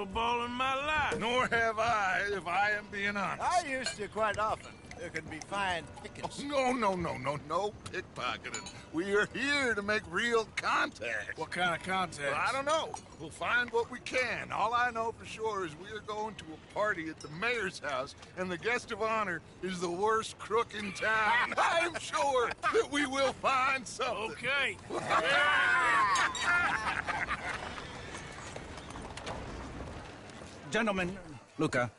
knuckleball in my life. Nor have I, if I am being honest. I used to quite often. There can be fine pickings. Oh, no pickpocketing. We are here to make real contact. What kind of contact? Well, I don't know. We'll find what we can. All I know for sure is we are going to a party at the mayor's house, and the guest of honor is the worst crook in town. I'm sure that we will find something. Okay. Gentlemen, Luca,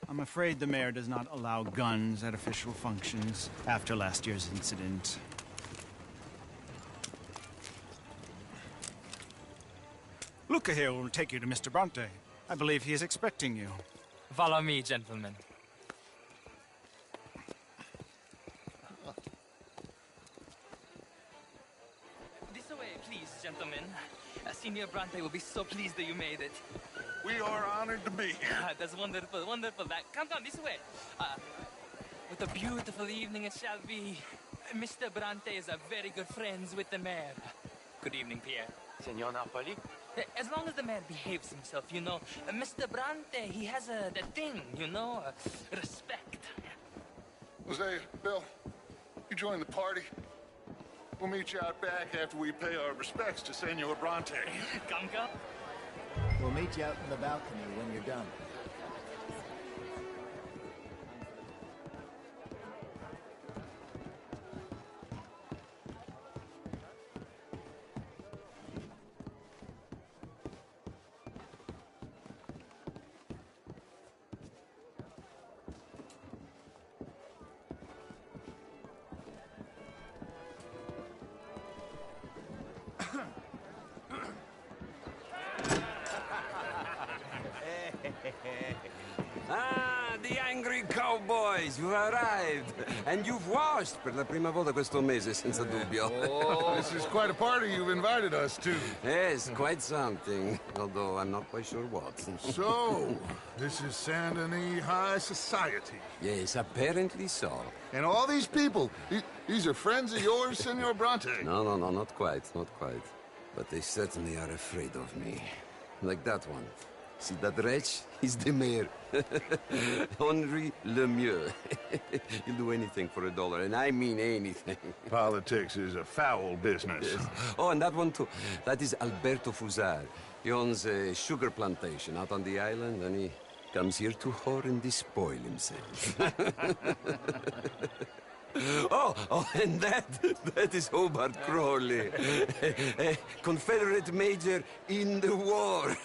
I'm afraid the mayor does not allow guns at official functions after last year's incident. Luca here will take you to Mr. Bronte. I believe he is expecting you. Follow me, gentlemen. This way, please, gentlemen. Senior Bronte will be so pleased that you made it. We are honored to be here. That's wonderful, wonderful. Come, this way. What a beautiful evening it shall be. Mr. Bronte is a very good friends with the mayor. Good evening, Pierre. Senor Napoli? As long as the mayor behaves himself, you know. Mr. Bronte, he has that thing, you know, respect. Jose, Bill, you join the party. We'll meet you out back after we pay our respects to Senor Bronte. Come. We'll meet you out in the balcony when you're done. Ah, the angry cowboys, you arrived. And you've washed per la prima volta questo mese, senza dubbio. Oh, this is quite a party you've invited us to. Yes, quite something. Although I'm not quite sure what. So, this is Saint Denis High Society. Yes, apparently so. And all these people, these are friends of yours, Senor Bronte? No, not quite. But they certainly are afraid of me. Like that one. See that wretch? He's the mayor. Henri Lemieux. He'll do anything for $1, and I mean anything. Politics is a foul business. Yes. Oh, and that one too. That is Alberto Fusar. He owns a sugar plantation out on the island, and he comes here to whore and despoil himself. Oh, and that is Hobart Crawley, a Confederate major in the war.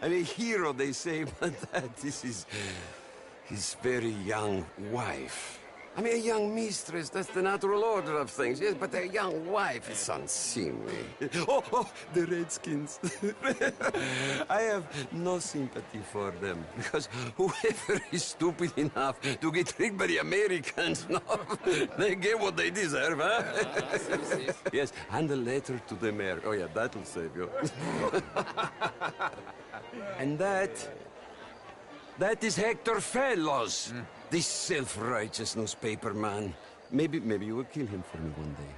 I mean, a hero, they say, but that is his very young wife. I mean, a young mistress, that's the natural order of things, yes, but a young wife is unseemly. Oh, the Redskins. I have no sympathy for them, because whoever is stupid enough to get tricked by the Americans, no, they get what they deserve, huh? Yes, and a letter to the mayor. Oh, yeah, that'll save you. And that is Hector Fellows. This self-righteous newspaper man. Maybe you will kill him for me one day.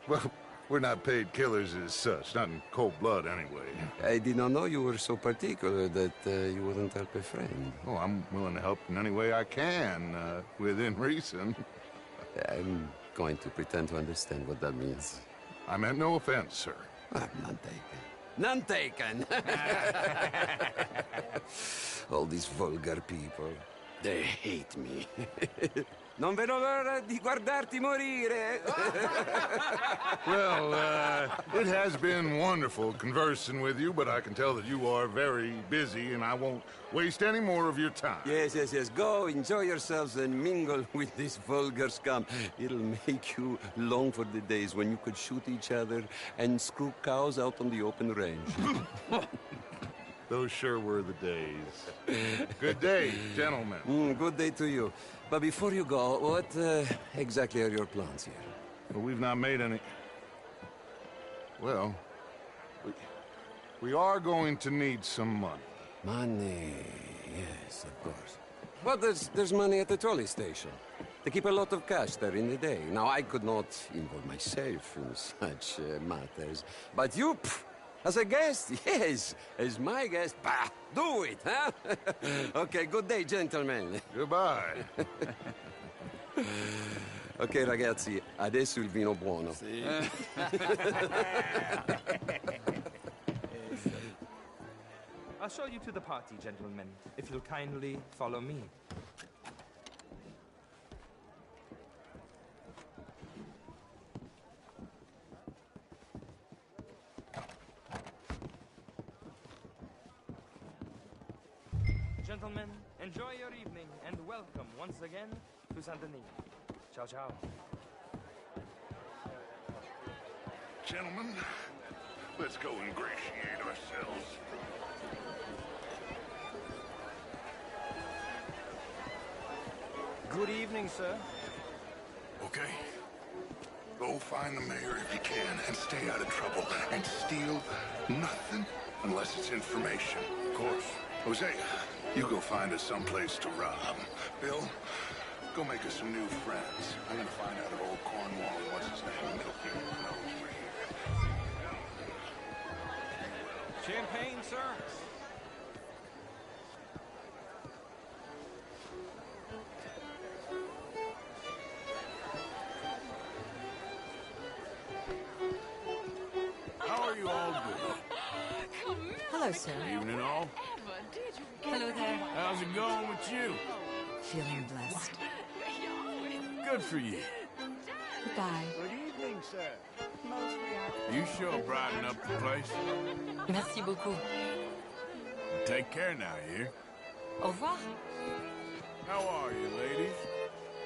Well, we're not paid killers as such, not in cold blood anyway. I did not know you were so particular that you wouldn't help a friend. Oh, I'm willing to help in any way I can, within reason. I'm going to pretend to understand what that means. I meant no offense, sir. None taken. None taken! All these vulgar people. They hate me. Non vedo l'ora di guardarti morire. Well, it has been wonderful conversing with you, but I can tell that you are very busy, and I won't waste any more of your time. Yes. Go, enjoy yourselves, and mingle with this vulgar scum. It'll make you long for the days when you could shoot each other and screw cows out on the open range. Those sure were the days. Good day, gentlemen. Good day to you. But before you go, what exactly are your plans here? Well, we've not made any... Well, we are going to need some money. Money, yes, of course. But there's money at the trolley station. They keep a lot of cash there in the day. Now, I could not involve myself in such matters. But you, As a guest? Yes. As my guest? Bah, do it, huh? Okay, good day, gentlemen. Goodbye. Ok, ragazzi, adesso il vino buono. I'll show you to the party, gentlemen, if you'll kindly follow me. Gentlemen, enjoy your evening and welcome once again to Saint-Denis. Ciao, ciao. Gentlemen, let's go ingratiate ourselves. Good evening, sir. Okay? Go find the mayor if you can and stay out of trouble. And steal nothing unless it's information. Of course. Hosea, you go find us someplace to rob. Bill, go make us some new friends. I'm gonna find out if old Cornwall, what's his name, Milky, knows we're here. Champagne, sir? How are you all doing? Hello, sir. Evening, all. Hello there. How's it going with you? Feeling blessed. Good for you. Goodbye. Good evening, sir. You sure brighten up the place. Merci beaucoup. Take care now, you hear? Au revoir. How are you, ladies?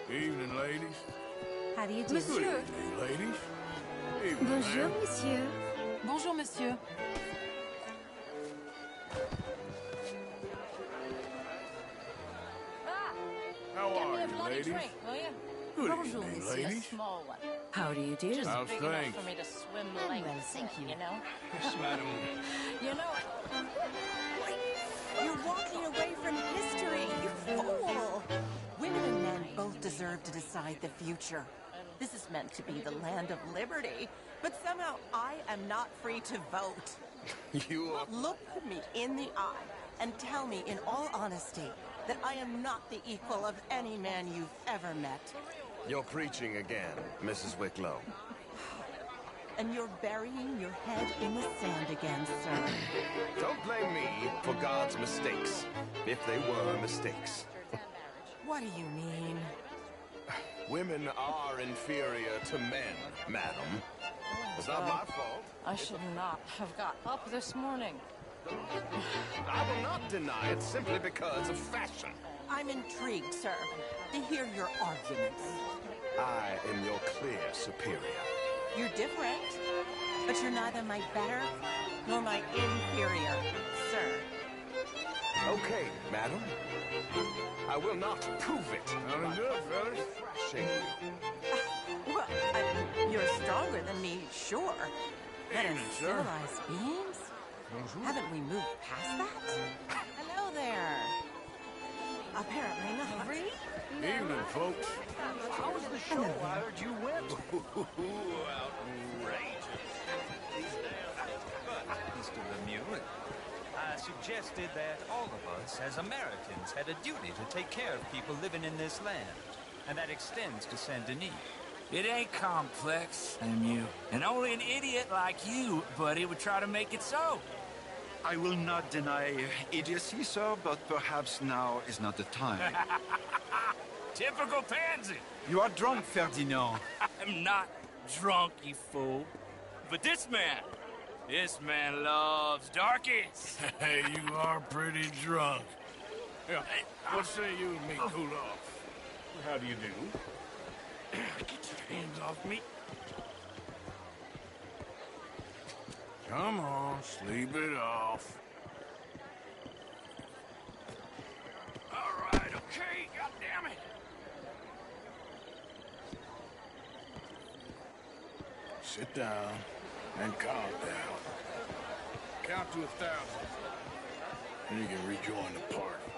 Evening, ladies. How do you do? Good evening, ladies. Evening, ma'am. monsieur. Bonjour, monsieur. How are you, ladies? Good Bonjour, evening, monsieur. ladies. How do you do? How's things? for me to swim the lake. Well, thank you. You know? Yes, madam. You know, You're walking away from history, you fool! Women and men both deserve to decide the future. This is meant to be the land of liberty, but somehow I am not free to vote. You are... Look me in the eye and tell me in all honesty that I am not the equal of any man you've ever met. You're preaching again, Mrs. Wicklow. And you're burying your head in the sand again, sir. Don't blame me for God's mistakes, if they were mistakes. What do you mean? Women are inferior to men, madam. It's not my fault. I should not have got up this morning. I will not deny it simply because of fashion. I'm intrigued, sir, to hear your arguments. I am your clear superior. You're different, but you're neither my better nor my inferior, sir. Okay, madam. I will not prove it. Sounding good, fellas. Thrashing you. Well, you're stronger than me, sure. But as Evening, sir. civilized beings? Haven't we moved past that? Hello there. Apparently not. Evening, folks. How was the show? I heard you went. Mr. Lemieux, I suggested that all of us as Americans had a duty to take care of people living in this land, and that extends to Saint-Denis. It ain't complex, Lemieux. And only an idiot like you, buddy, would try to make it so. I will not deny idiocy, sir, but perhaps now is not the time. Typical pansy. You are drunk, Ferdinand. I'm not drunk, you fool. But this man loves darkies. Hey, you are pretty drunk. Yeah, what say you and me cool off? How do you do? Get your hands off me. Come on, sleep it off. All right, okay, goddammit. Sit down and calm down. Count to 1,000. And you can rejoin the party.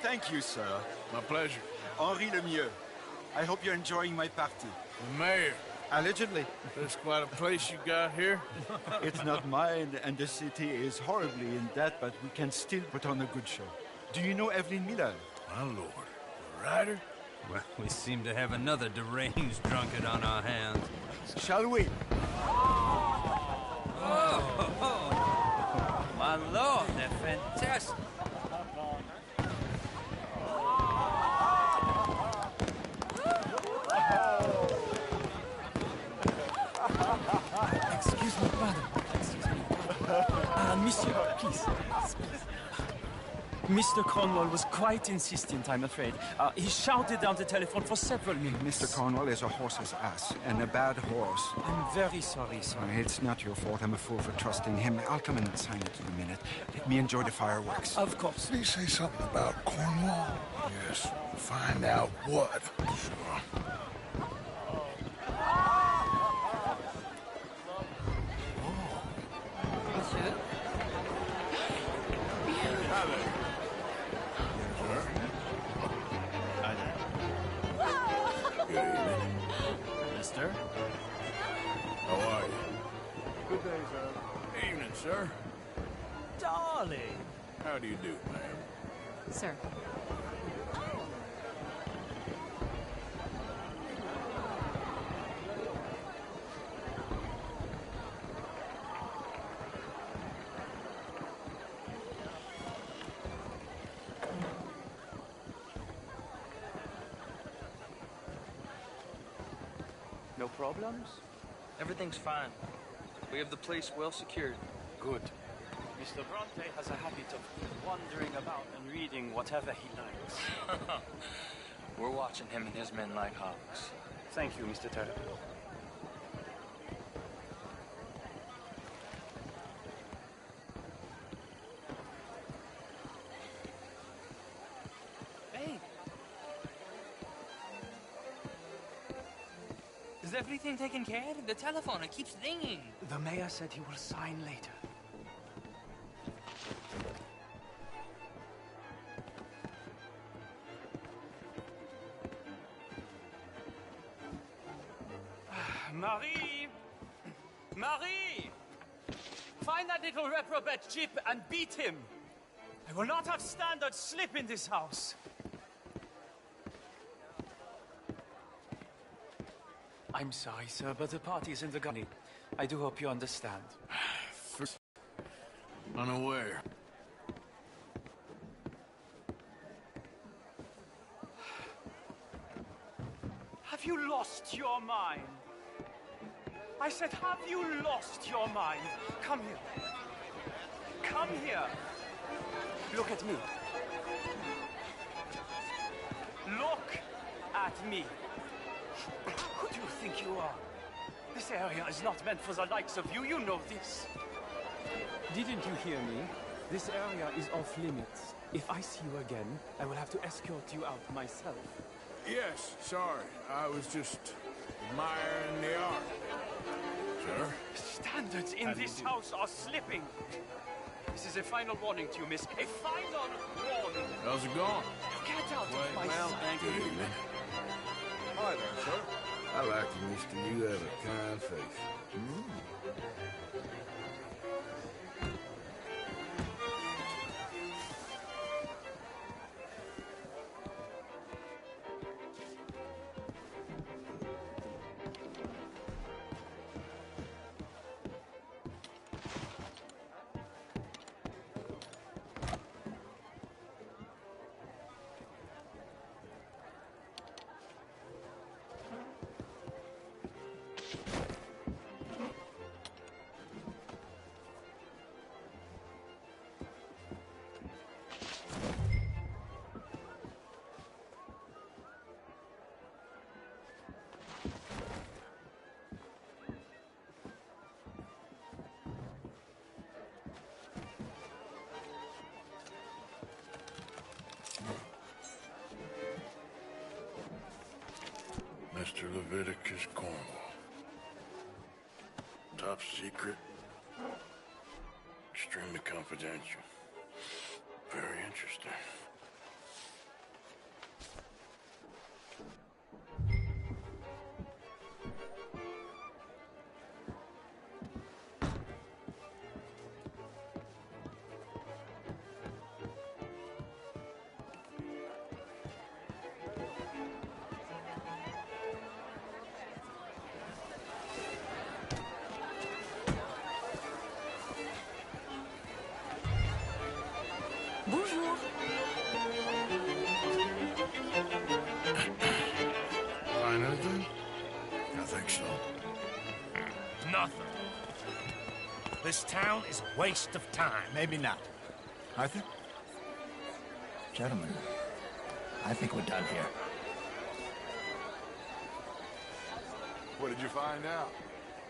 Thank you, sir. My pleasure. Henri Lemieux. I hope you're enjoying my party. The mayor. Allegedly. That's quite a place you got here. It's not mine, and the city is horribly in debt, but we can still put on a good show. Do you know Evelyn Milan? My lord. The writer? Well, we seem to have another deranged drunkard on our hands. Shall we? Oh, my lord, they're fantastic. Excuse me, madam. Excuse me. Monsieur, please. Mr. Cornwall was quite insistent, I'm afraid. He shouted down the telephone for several minutes. Mr. Cornwall is a horse's ass, and a bad horse. I'm very sorry, sir. It's not your fault. I'm a fool for trusting him. I'll come and sign it in a minute. Let me enjoy the fireworks. Of course. Did he say something about Cornwall? Yes. Find out what. Sure. Monsieur? Good evening. Mister? How are you? Good day, sir. Evening, sir. Darling. How do you do, ma'am? Sir. No problems? Everything's fine. We have the place well secured. Good. Mr. Bronte has a habit of wandering about and reading whatever he likes. We're watching him and his men like hawks. Thank you, Mr. Turner. Hey. Is everything taken care of? The telephone, it keeps ringing. The mayor said he will sign later. Marie! Marie! Find that little reprobate Chip and beat him! I will not have standard slip in this house! I'm sorry, sir, but the party's in the garden. I do hope you understand. Unaware. Have you lost your mind? I said, have you lost your mind? Come here. Come here. Look at me. Look at me. Who do you think you are? This area is not meant for the likes of you. You know this. Didn't you hear me? This area is off limits. If I see you again, I will have to escort you out myself. Yes, sorry. I was just admiring the art. Sir? Standards in this house are slipping. This is a final warning to you, miss. A final warning. How's it going? Get out of my well, sight. thank you. Hi there, sir. I like you, mister. You have a kind face. Mr. Leviticus Cornwall. Top secret. Extremely confidential. Very interesting. This town is a waste of time. Maybe not. Arthur? Gentlemen, I think we're done here. What did you find out?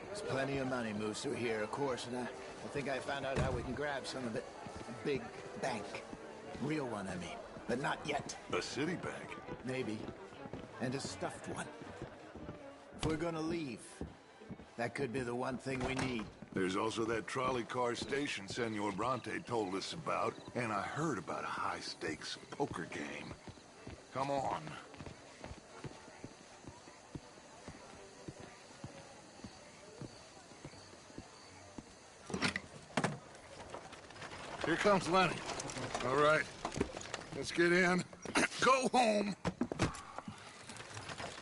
There's plenty of money moves through here, of course, and I think I found out how we can grab some of it. A big bank. Real one, I mean. But not yet. A city bank? Maybe. And a stuffed one. If we're gonna leave, that could be the one thing we need. There's also that trolley car station Senor Bronte told us about, and I heard about a high-stakes poker game. Come on. Here comes Lenny. All right, let's get in. Go home.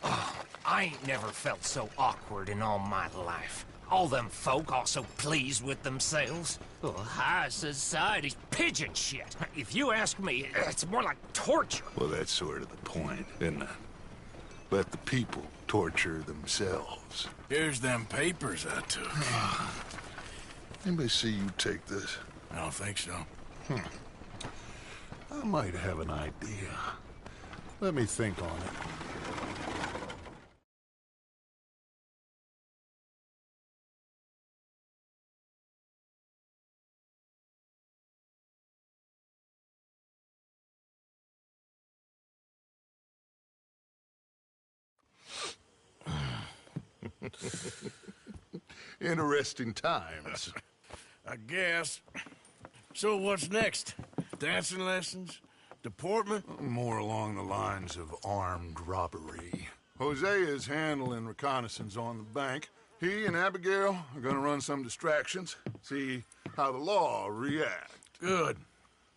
Oh, I ain't never felt so awkward in all my life. All them folk all so pleased with themselves. Oh, high society's pigeon shit. If you ask me, it's more like torture. Well, that's sort of the point, isn't it? Let the people torture themselves. Here's them papers I took. Anybody see you take this? I don't think so. I might have an idea. Let me think on it. Interesting times. I guess. So what's next? Dancing lessons? Deportment? More along the lines of armed robbery. Jose is handling reconnaissance on the bank. He and Abigail are gonna run some distractions, see how the law react. Good.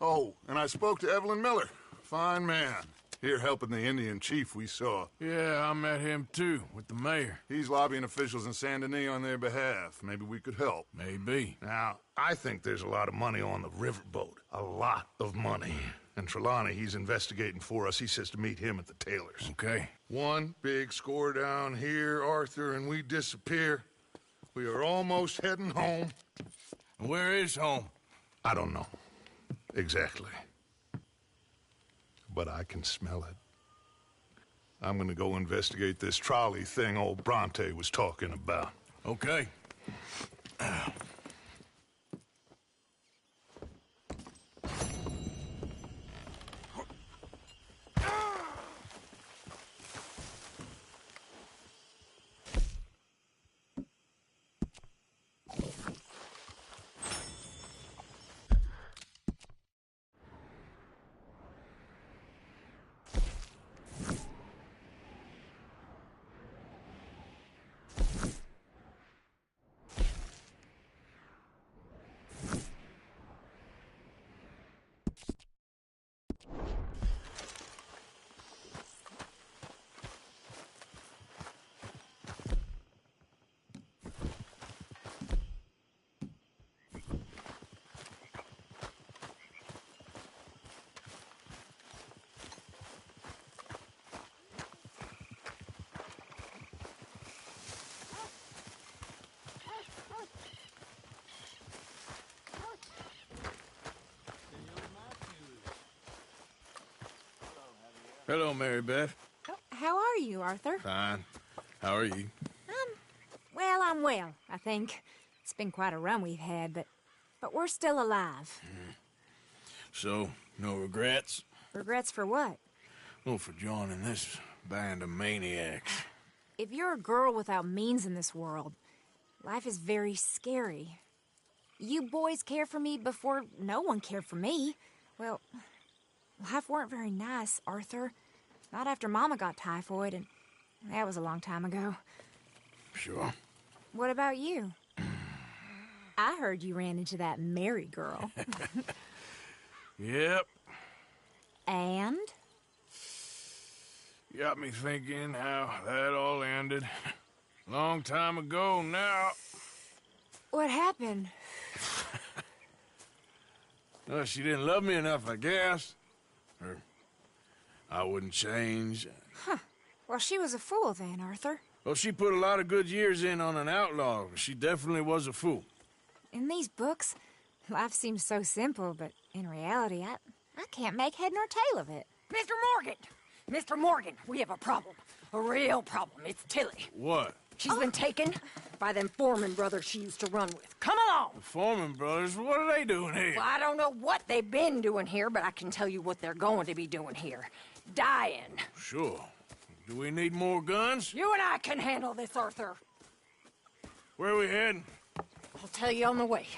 Oh, and I spoke to Evelyn Miller. Fine man. Here helping the Indian chief we saw. Yeah, I met him too, with the mayor. He's lobbying officials in Saint Denis on their behalf. Maybe we could help. Maybe. Now, I think there's a lot of money on the riverboat. A lot of money. And Trelawney, he's investigating for us. He says to meet him at the Taylor's. Okay. One big score down here, Arthur, and we disappear. We are almost heading home. Where is home? I don't know. Exactly. But I can smell it. I'm gonna go investigate this trolley thing old Bronte was talking about. Okay. Hello, Mary Beth. Oh, how are you, Arthur? Fine. How are you? Well, I'm well, I think. It's been quite a run we've had, but we're still alive. So, no regrets? Regrets for what? Well, for joining this band of maniacs. If you're a girl without means in this world, life is very scary. You boys cared for me before no one cared for me. Well, life weren't very nice, Arthur. Not after Mama got typhoid, and that was a long time ago. Sure. What about you? I heard you ran into that Mary girl. Yep. And? Got me thinking how that all ended. Long time ago now. What happened? Well, she didn't love me enough, I guess. Or I wouldn't change. Huh. Well, she was a fool then, Arthur. Well, she put a lot of good years in on an outlaw. She definitely was a fool. In these books, life seems so simple, but in reality, I can't make head nor tail of it. Mr. Morgan! Mr. Morgan, we have a problem. A real problem. It's Tilly. What? She's been taken by them Foreman brothers she used to run with. Come along! The Foreman brothers? What are they doing here? Well, I don't know what they've been doing here, but I can tell you what they're going to be doing here. Dying. Sure. Do we need more guns? You and I can handle this, Arthur. Where are we heading? I'll tell you on the way.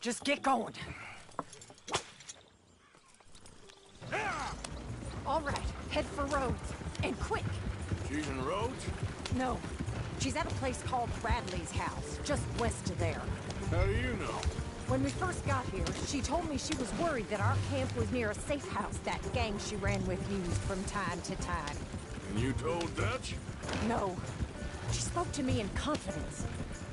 Just get going. All right, head for Rhodes. And quick. She's in Rhodes? No. She's at a place called Bradley's house, just west of there. How do you know? When we first got here, she told me she was worried that our camp was near a safe house that gang she ran with used from time to time. And you told Dutch? No. She spoke to me in confidence.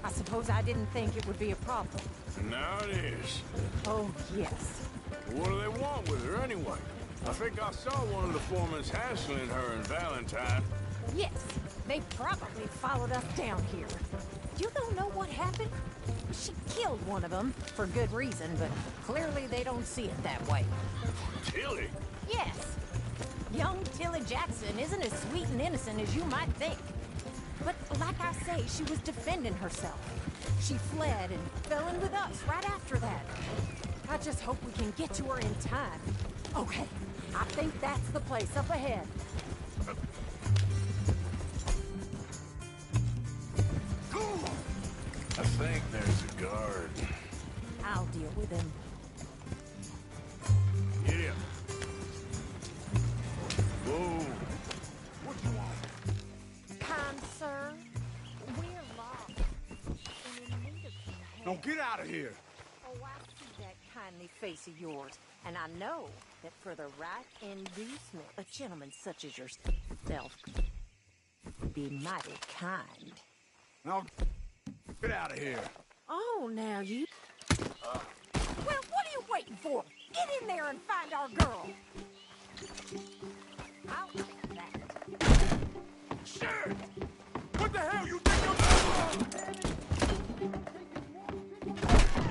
I suppose I didn't think it would be a problem. Now it is. Oh, yes. What do they want with her anyway? I think I saw one of the foremans hassling her and Valentine. Yes, they probably followed us down here. You don't know what happened? She killed one of them, for good reason, but clearly they don't see it that way. Tilly? Yes. Young Tilly Jackson isn't as sweet and innocent as you might think. But like I say, she was defending herself. She fled and fell in with us right after that. I just hope we can get to her in time. Okay, I think that's the place up ahead. I think there's a guard. I'll deal with him. Get him. Whoa. What do you want? Kind sir, we're lost. And in need of some help. Now get out of here. Oh, I see that kindly face of yours, and I know that for the right inducement, a gentleman such as yourself would be mighty kind. Now get out of here. Oh, now you... Well, what are you waiting for? Get in there and find our girl. I'll take that. Shit! What the hell you think you're doing?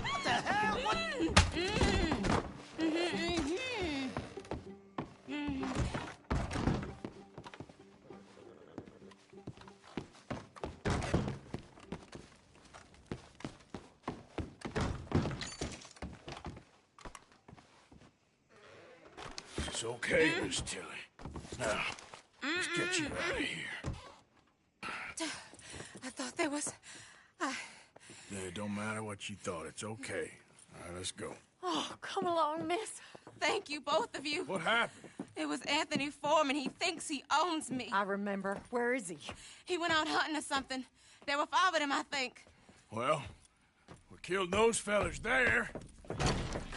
What the hell? What? It's okay, Miss Tilly. Now, let's get you out of here. I thought there was... Yeah, it don't matter what you thought. It's okay. All right, let's go. Oh, come along, miss. Thank you, both of you. What happened? It was Anthony Foreman. He thinks he owns me. I remember. Where is he? He went out hunting or something. There were 5 of them, I think. Well, we killed those fellas there.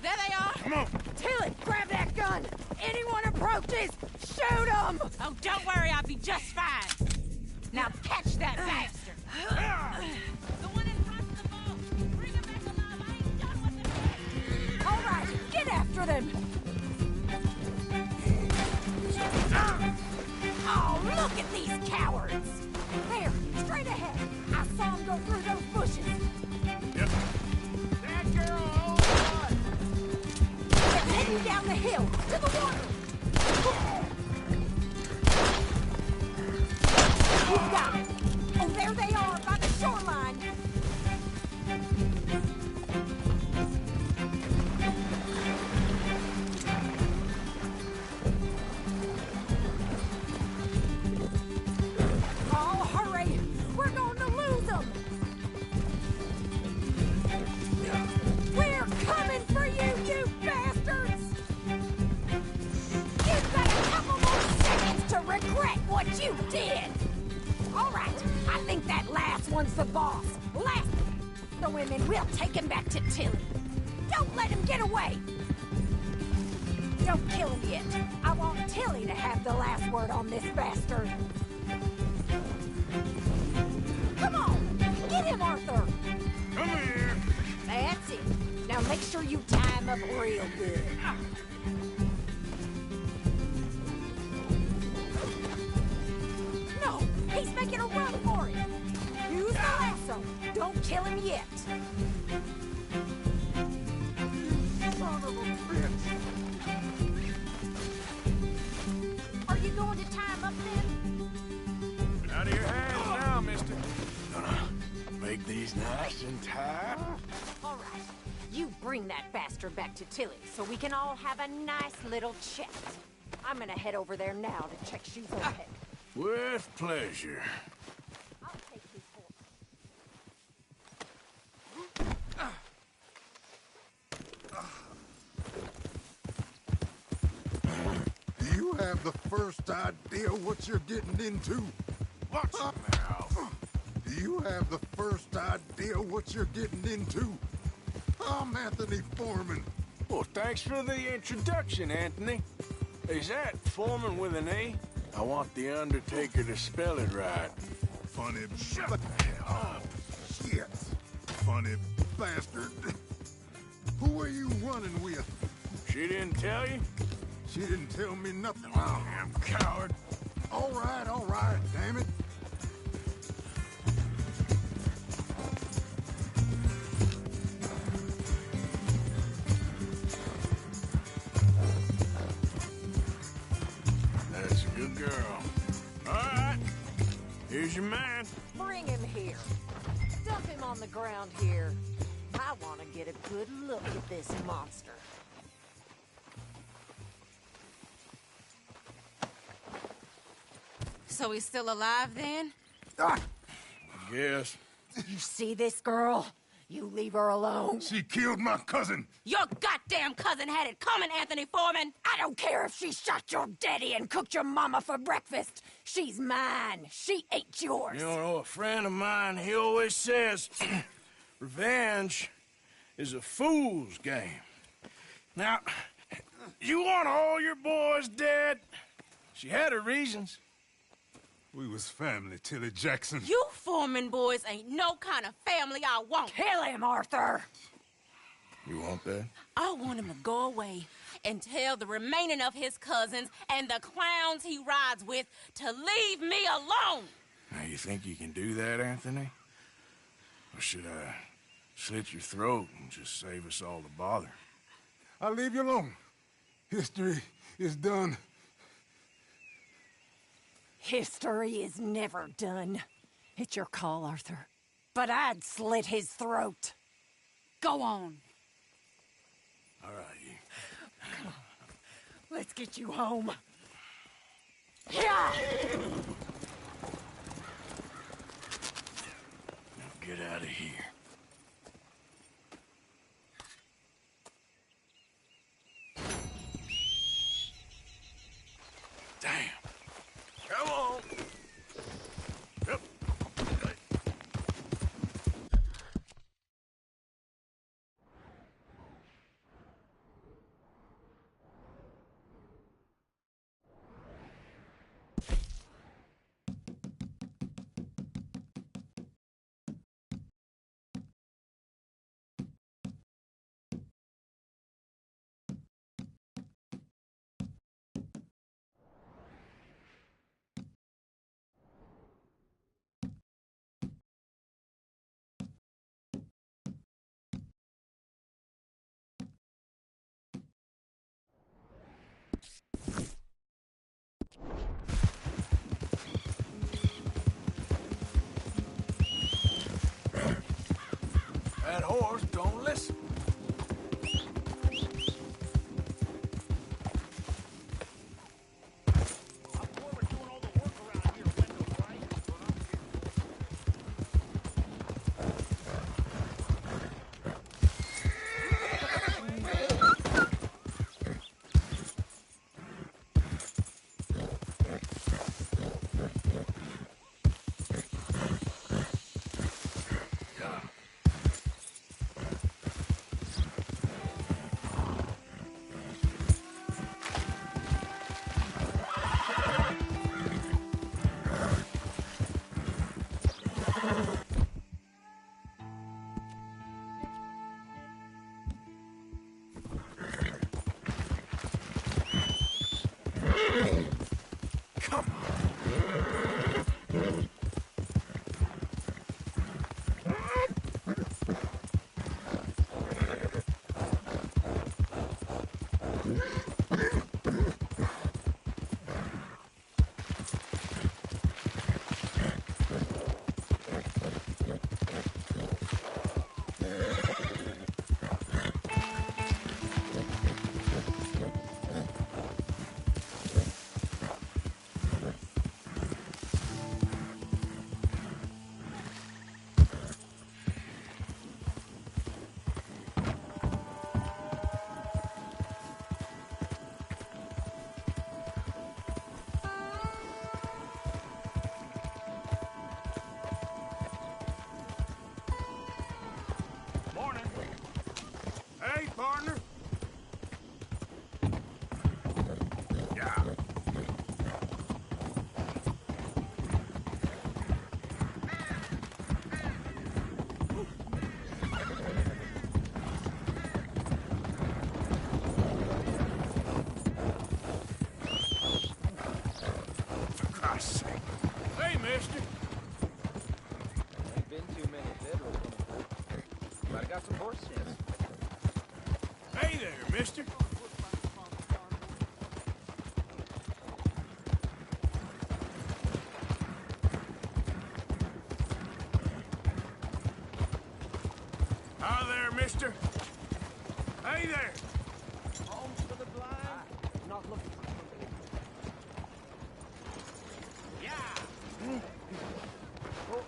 There they are. Come on. Tilly, grab that gun. Anyone approaches, shoot them. Oh, don't worry. I'll be just fine. Now catch that bastard. The one in front of the boat. Bring him back alive. I ain't done with him. All right, get after them. Oh, look at these cowards. There, straight ahead. I saw them go through those bushes. Yep. That girl, hold on. They're heading down the hill to the water. You got it. Oh, there they are by the shoreline. Oh, hurry! We're going to lose them! We're coming for you, you bastards! You've got a couple more seconds to regret what you did! All right, I think that last one's the boss. Last the women, we'll take him back to Tilly. Don't let him get away! Don't kill him yet. I want Tilly to have the last word on this bastard. Come on! Get him, Arthur! Come here! That's it. Now make sure you tie him up real good. No! He's making a run for it! Use the lasso! Don't kill him yet. Son of a bitch! Are you going to tie him up then? Out of your hands now, mister. Gonna make these nice and tight. All right. You bring that bastard back to Tilly so we can all have a nice little chat. I'm gonna head over there now to check she's okay. With pleasure. I'll take his horse. Do you have the first idea what you're getting into? Watch your mouth. Do you have the first idea what you're getting into? I'm Anthony Foreman. Well, thanks for the introduction, Anthony. Is that Foreman with an A? I want the Undertaker to spell it right. Funny. Shut the hell up. Shit. Funny bastard. Who are you running with? She didn't tell you? She didn't tell me nothing. Oh, Damn coward. all right, damn it. That's a good girl. All right. Here's your man. Bring him here. Dump him on the ground here. I want to get a good look at this monster. So he's still alive then? Ah, I guess. You see this girl? You leave her alone. she killed my cousin. Your goddamn cousin had it coming, Anthony Foreman! I don't care if she shot your daddy and cooked your mama for breakfast. She's mine. She ate yours. You know, a friend of mine, he always says, revenge is a fool's game. Now, you want all your boys dead? She had her reasons. We was family, Tilly Jackson. You Foreman boys ain't no kind of family I want. Kill him, Arthur. You want that? I want him to go away and tell the remaining of his cousins and the clowns he rides with to leave me alone. Now, you think you can do that, Anthony? Or should I slit your throat and just save us all the bother? I'll leave you alone. History is done. History is never done. It's your call, Arthur. But I'd slit his throat. Go on. All right, you. Come on. Let's get you home. Yeah! Now get out of here. Damn. Come on. Yep. That horse don't listen. Come on. Hey there, mister. Hi there, mister. Hey there. Homes for the blind. Not looking for company. Yeah. Oh,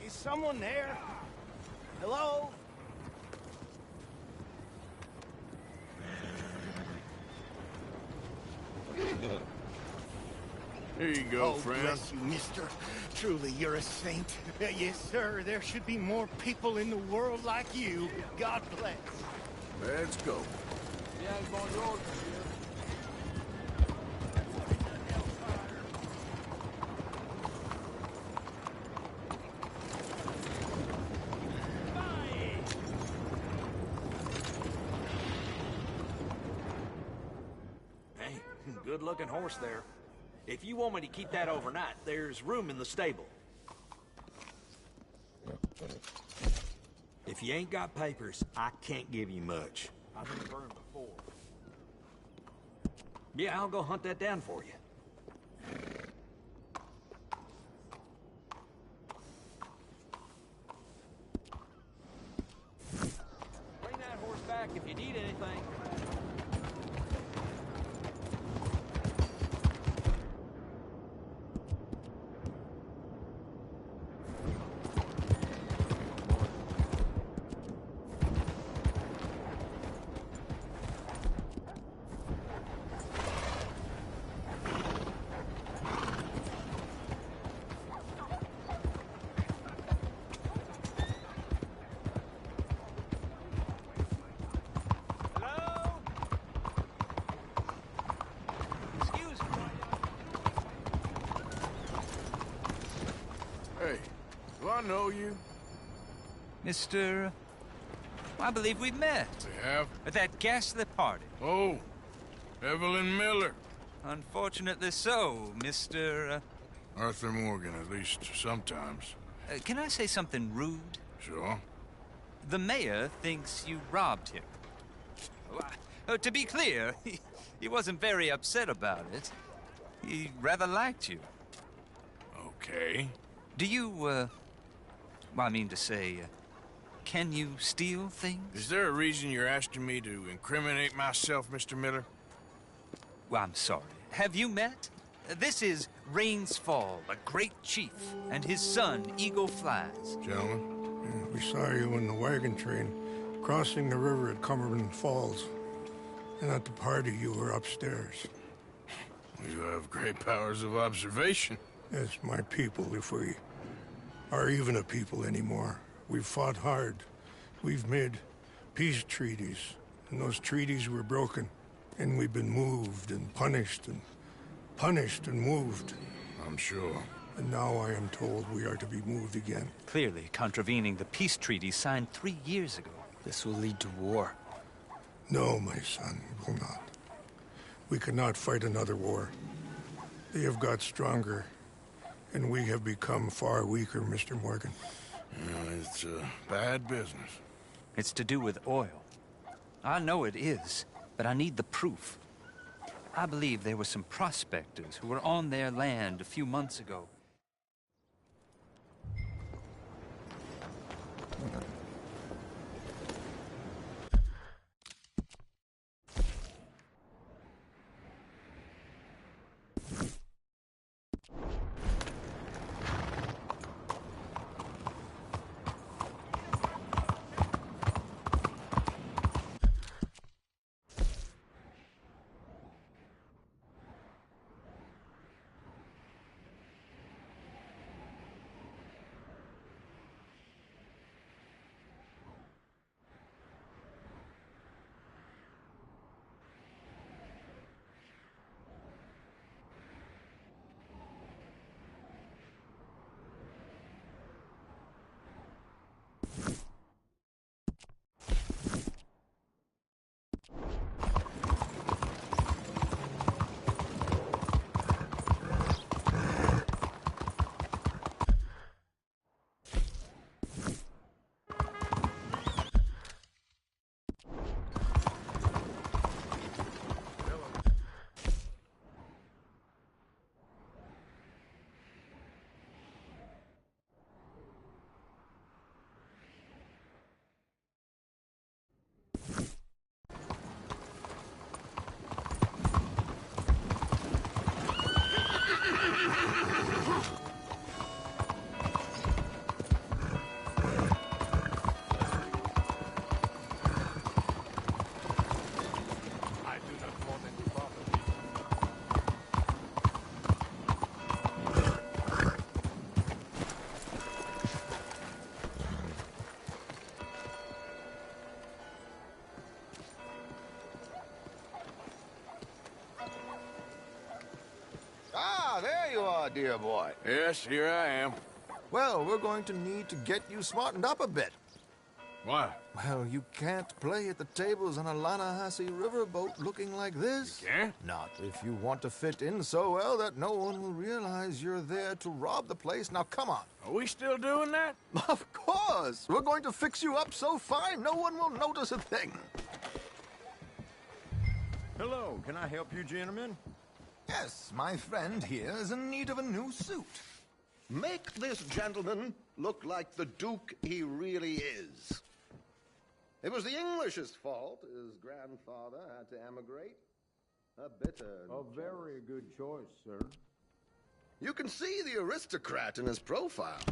is someone there? Hello? Here you go, friend. Bless you, mister. Truly, you're a saint. Yes, sir. There should be more people in the world like you. God bless. Let's go. Bien, bonjour. Hey, good-looking horse there. If you want me to keep that overnight, there's room in the stable. If you ain't got papers, I can't give you much. I've been burned before. Yeah, I'll go hunt that down for you. Bring that horse back if you need anything. Hey, do I know you? Mr. I believe we met. We have? At that ghastly party. Oh, Evelyn Miller. Unfortunately so, Mr. Arthur Morgan, at least sometimes. Can I say something rude? Sure. The mayor thinks you robbed him. To be clear, he wasn't very upset about it. He rather liked you. Okay. Do you, well, I mean to say, can you steal things? Is there a reason you're asking me to incriminate myself, Mr. Miller? Well, I'm sorry. Have you met? This is Rains Fall, a great chief, and his son, Eagle Flies. Gentlemen, we saw you in the wagon train crossing the river at Cumberland Falls. And at the party, you were upstairs. You have great powers of observation. Yes, my people, if we are even a people anymore. We've fought hard. We've made peace treaties, and those treaties were broken. And we've been moved and punished and moved. I'm sure. And now I am told we are to be moved again. Clearly contravening the peace treaty signed 3 years ago. This will lead to war. No, my son, it will not. We cannot fight another war. They have got stronger, and we have become far weaker, Mr. Morgan. It's a bad business. It's to do with oil. I know it is, but I need the proof. I believe there were some prospectors who were on their land a few months ago. dear boy? Yes, here I am. Well, we're going to need to get you smartened up a bit. Why? Well, you can't play at the tables on a Lanahassee riverboat looking like this. You can't? Not if you want to fit in so well that no one will realize you're there to rob the place. Now, come on. Are we still doing that? Of course. We're going to fix you up so fine no one will notice a thing. Hello, can I help you, gentlemen? Yes, my friend here is in need of a new suit. Make this gentleman look like the Duke he really is. It was the English's fault his grandfather had to emigrate. A bitter... A very good choice, sir. You can see the aristocrat in his profile.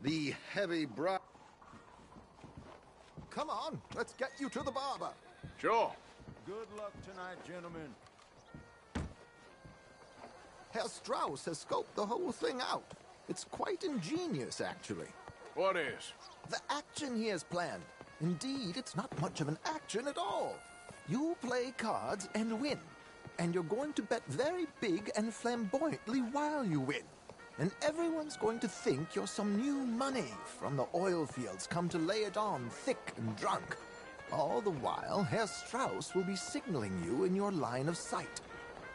The heavy brow... Come on, let's get you to the barber. Sure. Good luck tonight, gentlemen. Herr Strauss has scoped the whole thing out. It's quite ingenious, actually. What is? The action he has planned. Indeed, it's not much of an action at all. You play cards and win. And you're going to bet very big and flamboyantly while you win. And everyone's going to think you're some new money from the oil fields come to lay it on thick and drunk. All the while, Herr Strauss will be signaling you in your line of sight.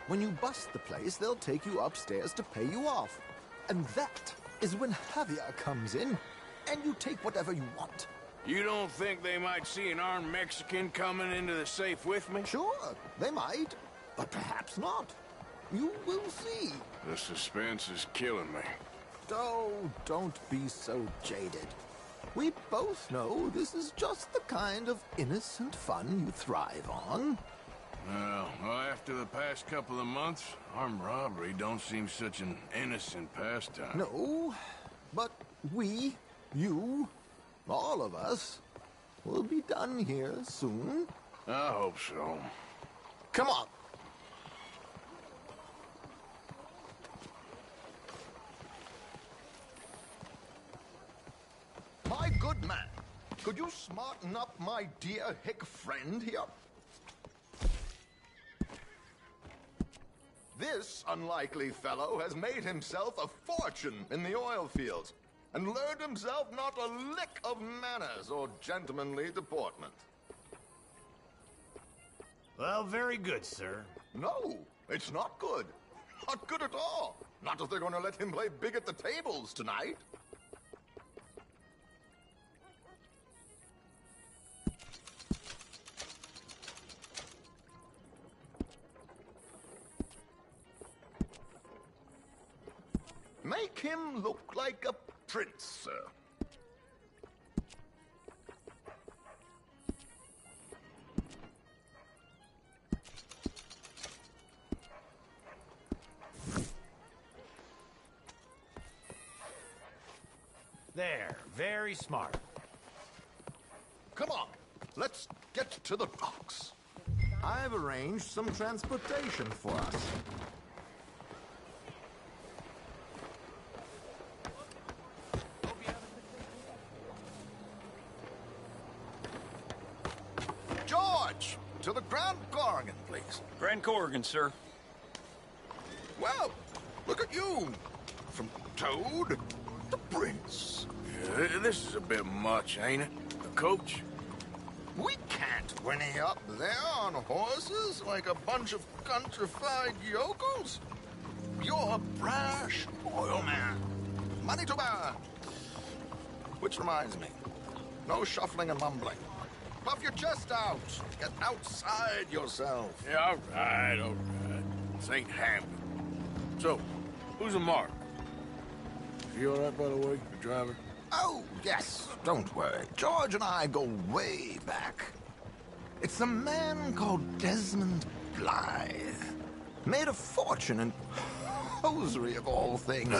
When you bust the place, they'll take you upstairs to pay you off. And that is when Javier comes in, and you take whatever you want. You don't think they might see an armed Mexican coming into the safe with me? Sure, they might, but perhaps not. You will see. The suspense is killing me. Oh, don't be so jaded. We both know this is just the kind of innocent fun you thrive on. Well, after the past couple of months, armed robbery don't seem such an innocent pastime. No, but we, you, all of us, will be done here soon. I hope so. Come on. My good man, could you smarten up my dear hick friend here? This unlikely fellow has made himself a fortune in the oil fields and learned himself not a lick of manners or gentlemanly deportment. Well, very good, sir. No, it's not good. Not good at all. Not if they're going to let him play big at the tables tonight. Make him look like a prince, sir. There, very smart. Come on, let's get to the docks. I've arranged some transportation for us. George, to the Grand Corrigan, please. Grand Corrigan, sir. Well, look at you. From Toad to Prince. Yeah, this is a bit much, ain't it? The coach? We can't whinny up there on horses like a bunch of countrified yokels. You're a brash oil man. Money to burn. Which reminds me, no shuffling and mumbling. Puff your chest out. Get outside yourself. Yeah, all right, all right. This ain't happening. So, who's a mark? Is he all right, by the way, the driver? Oh, yes, don't worry. George and I go way back. It's a man called Desmond Blythe. Made a fortune in hosiery of all things.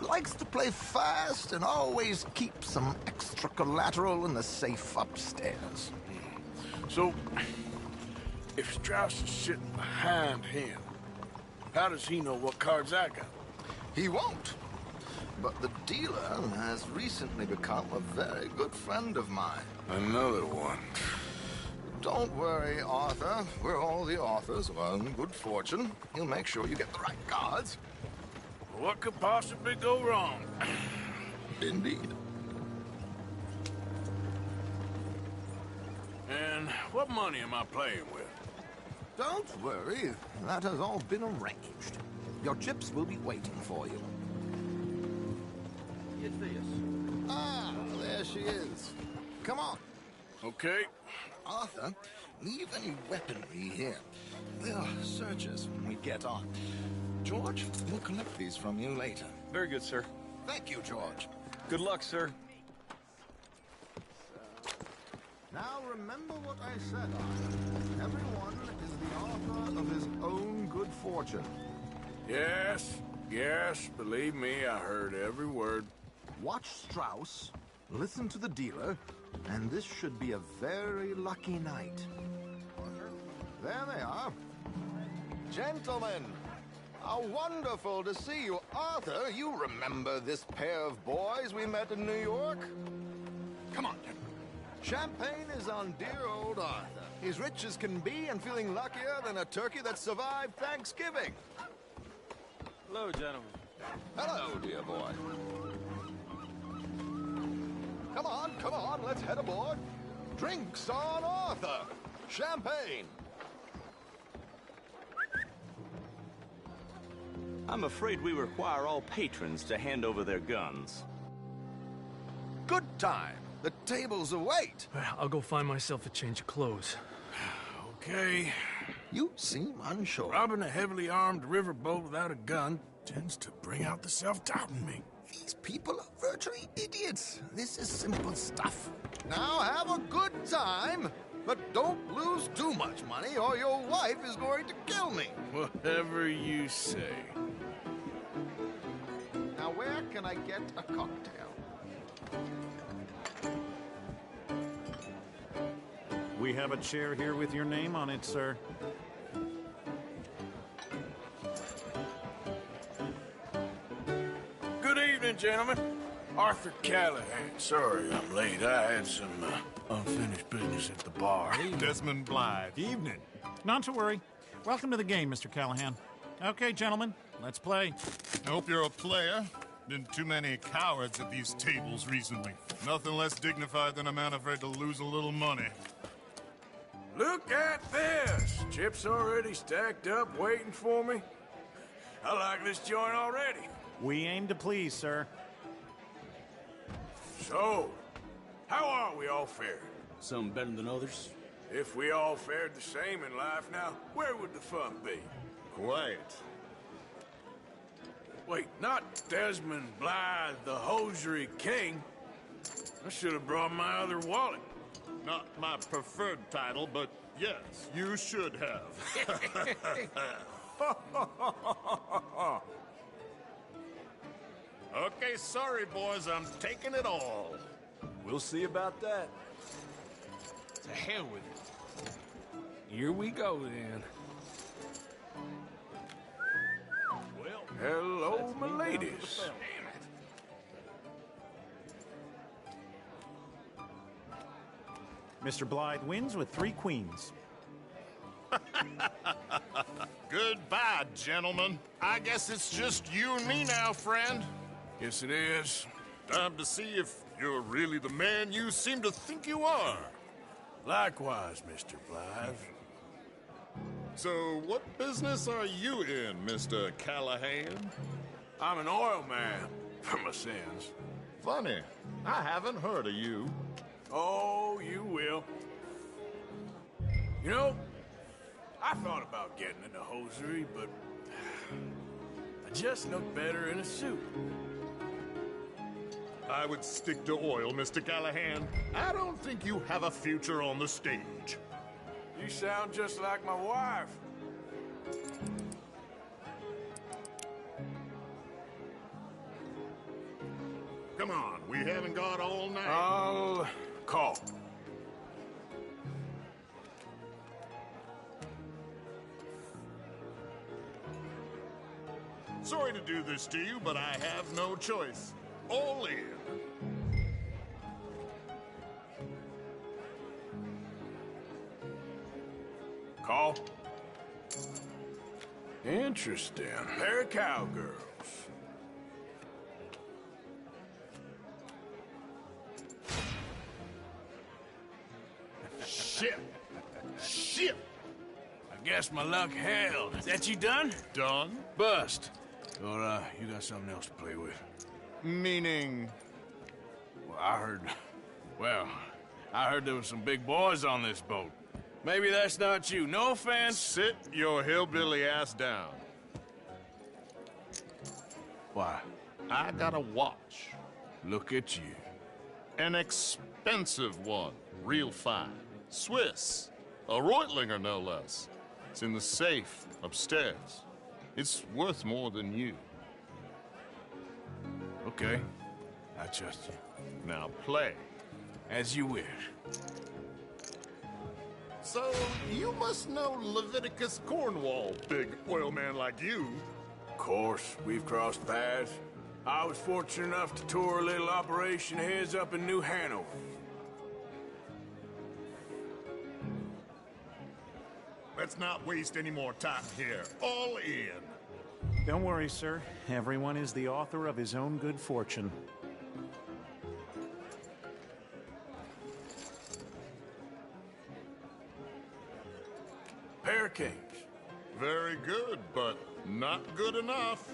Likes to play fast and always keep some extra collateral in the safe upstairs. So, if Strauss is sitting behind him, how does he know what cards I got? He won't. But the dealer has recently become a very good friend of mine. Another one. Don't worry, Arthur. We're all the authors of our good fortune. He'll make sure you get the right cards. What could possibly go wrong? Indeed. And what money am I playing with? Don't worry. That has all been arranged. Your chips will be waiting for you. Get this. Ah, there she is. Come on. Okay. Arthur, leave any weaponry here. They'll search us when we get on. George, we'll collect these from you later. Very good, sir. Thank you, George. Good luck, sir. Now remember what I said, Arthur. Everyone is the author of his own good fortune. Yes, believe me, I heard every word. Watch Strauss, listen to the dealer, and this should be a very lucky night. There they are. Gentlemen, how wonderful to see you. Arthur, you remember this pair of boys we met in New York? Come on, gentlemen. Champagne is on dear old Arthur. He's rich as can be and feeling luckier than a turkey that survived Thanksgiving. Hello, gentlemen. Hello, dear boy. Come on, let's head aboard. Drinks on Arthur. Champagne. I'm afraid we require all patrons to hand over their guns. Good time. The tables await. I'll go find myself a change of clothes. Okay. You seem unsure. Robbing a heavily armed riverboat without a gun tends to bring out the self-doubt in me. These people are virtually idiots. This is simple stuff. Now have a good time, but don't lose too much money or your wife is going to kill me. Whatever you say. Now where can I get a cocktail? We have a chair here with your name on it, sir. Good evening, gentlemen. Arthur Callahan. Sorry I'm late. I had some unfinished business at the bar. Desmond Blythe. Evening. Not to worry. Welcome to the game, Mr. Callahan. Okay, gentlemen, let's play. I hope you're a player. Been too many cowards at these tables recently. Nothing less dignified than a man afraid to lose a little money. Look at this! Chips already stacked up, waiting for me. I like this joint already. We aim to please, sir. So, how are we all fared? Some better than others. If we all fared the same in life now, where would the fun be? Quiet. Wait, not Desmond Blythe, the hosiery king. I should have brought my other wallet. Not my preferred title, but yes, you should have. Okay, sorry, boys, I'm taking it all. We'll see about that. To hell with it. Here we go, then. Well, hello, my ladies. Mr. Blythe wins with 3 queens. Goodbye, gentlemen. I guess it's just you and me now, friend. Yes, it is. Time to see if you're really the man you seem to think you are. Likewise, Mr. Blythe. So, what business are you in, Mr. Callahan? I'm an oil man, for my sins. Funny. I haven't heard of you. Oh, you will. You know, I thought about getting into hosiery, but I just look better in a suit. I would stick to oil, Mr. Callahan. I don't think you have a future on the stage. You sound just like my wife. Come on, we haven't got all night. I'll call. Sorry to do this to you, but I have no choice. All in. Call. Interesting. Pair of cowgirls. shit! I guess my luck held. Is that you done? Done? Bust. Or, you got something else to play with? Meaning? Well, I heard there was some big boys on this boat. Maybe that's not you. No offense. Sit your hillbilly ass down. Why? I got a watch. Look at you. An expensive one. Real fine. Swiss. A Reutlinger, no less. It's in the safe upstairs. It's worth more than you. Okay. I trust you. Now play. As you wish. So, you must know Leviticus Cornwall, big oil man like you. Of course, we've crossed paths. I was fortunate enough to tour a little operation of his up in New Hanover. Let's not waste any more time here. All in. Don't worry, sir. Everyone is the author of his own good fortune. Pear Kings. Very good, but not good enough.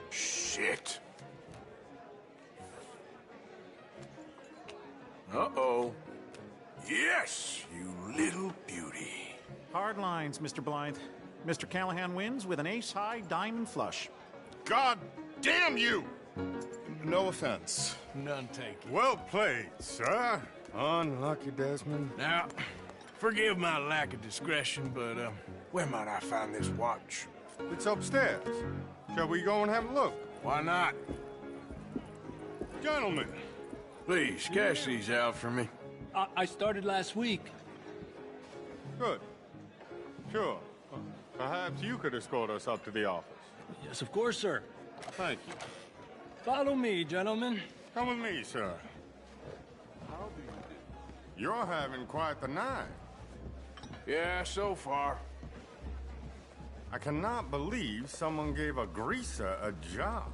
Shit. Uh-oh. Yes, you little beauty. Hard lines, Mr. Blythe. Mr. Callahan wins with an ace-high diamond flush. God damn you! No offense. None taken. Well played, sir. Unlucky, Desmond. Now, forgive my lack of discretion, but, where might I find this watch? It's upstairs. Shall we go and have a look? Why not? Gentlemen. Please, cash these out for me. I started last week. Good. Sure. Perhaps you could escort us up to the office. Yes, of course, sir. Thank you. Follow me, gentlemen. Come with me, sir. How do you do? You're having quite the night. Yeah, so far. I cannot believe someone gave a greaser a job.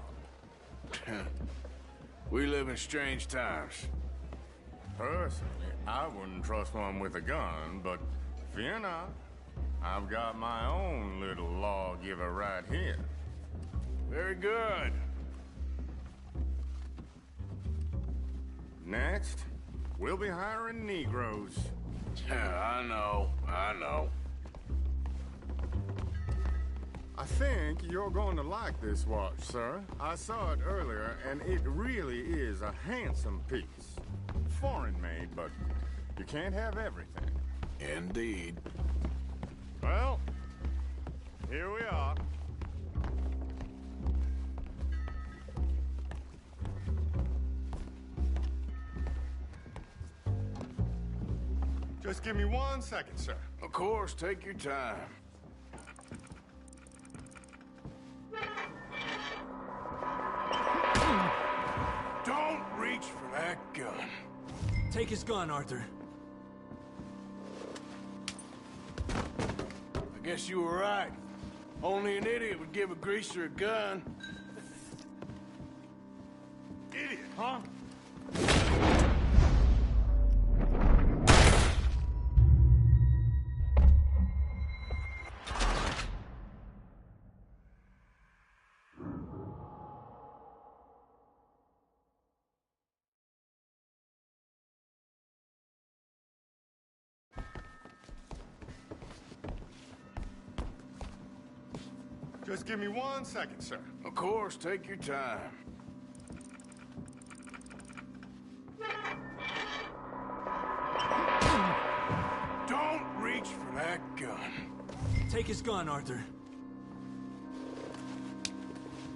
We live in strange times. Personally, I wouldn't trust one with a gun, but fear not. I've got my own little lawgiver right here. Very good. Next, we'll be hiring Negroes. I know. I think you're going to like this watch, sir. I saw it earlier, and it really is a handsome piece. Foreign made, but you can't have everything. Indeed. Well, here we are. Just give me 1 second, sir. Of course, take your time. Don't reach for that gun. Take his gun, Arthur. I guess you were right. Only an idiot would give a greaser a gun. Idiot, huh? Just give me 1 second, sir. Of course, take your time. Don't reach for that gun. Take his gun, Arthur.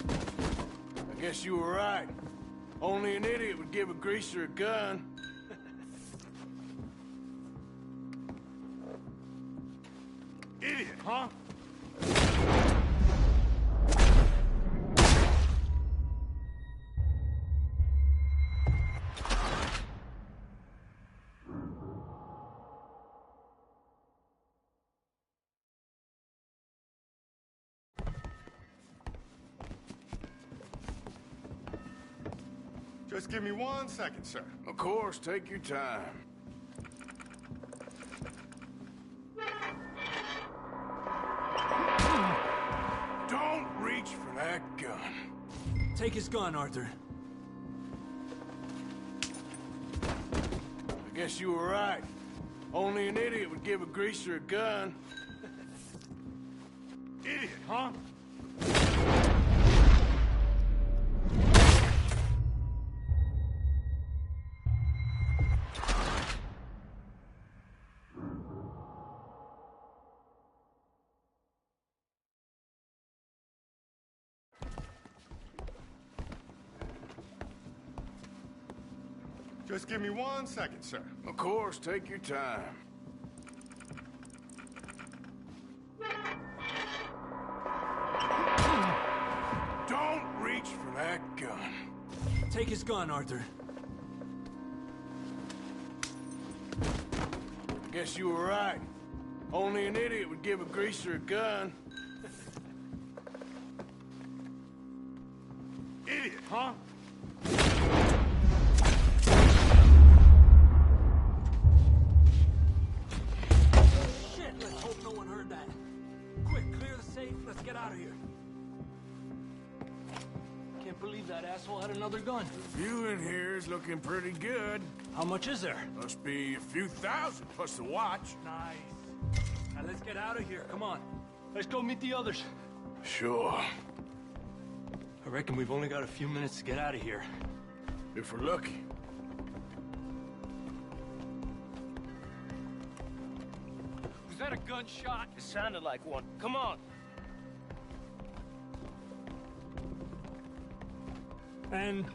I guess you were right. Only an idiot would give a greaser a gun. Idiot, huh? Just give me 1 second, sir. Of course, take your time. Take his gun, Arthur. I guess you were right. Only an idiot would give a greaser a gun. Idiot, huh? Just give me 1 second, sir. Of course, take your time. Don't reach for that gun. Take his gun, Arthur. I guess you were right. Only an idiot would give a greaser a gun. Idiot, huh? Shit, let's hope no one heard that. Quick, clear the safe. Let's get out of here. Can't believe that asshole had another gun. The view in here is looking pretty good. How much is there? Must be a few thousand plus the watch. Nice. Now let's get out of here. Come on. Let's go meet the others. Sure. I reckon we've only got a few minutes to get out of here. If we're lucky. Was that a gunshot? It sounded like one. Come on. And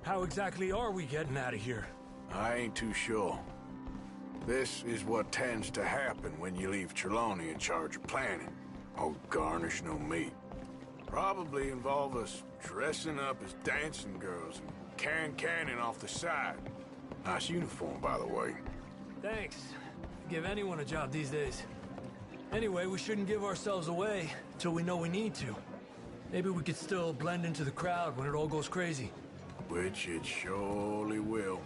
how exactly are we getting out of here? I ain't too sure. This is what tends to happen when you leave Trelawney in charge of planning. Oh, garnish no meat. Probably involve us dressing up as dancing girls and carrying cannon off the side. Nice uniform, by the way. Thanks. Give anyone a job these days. Anyway, we shouldn't give ourselves away till we know we need to. Maybe we could still blend into the crowd when it all goes crazy. Which it surely will.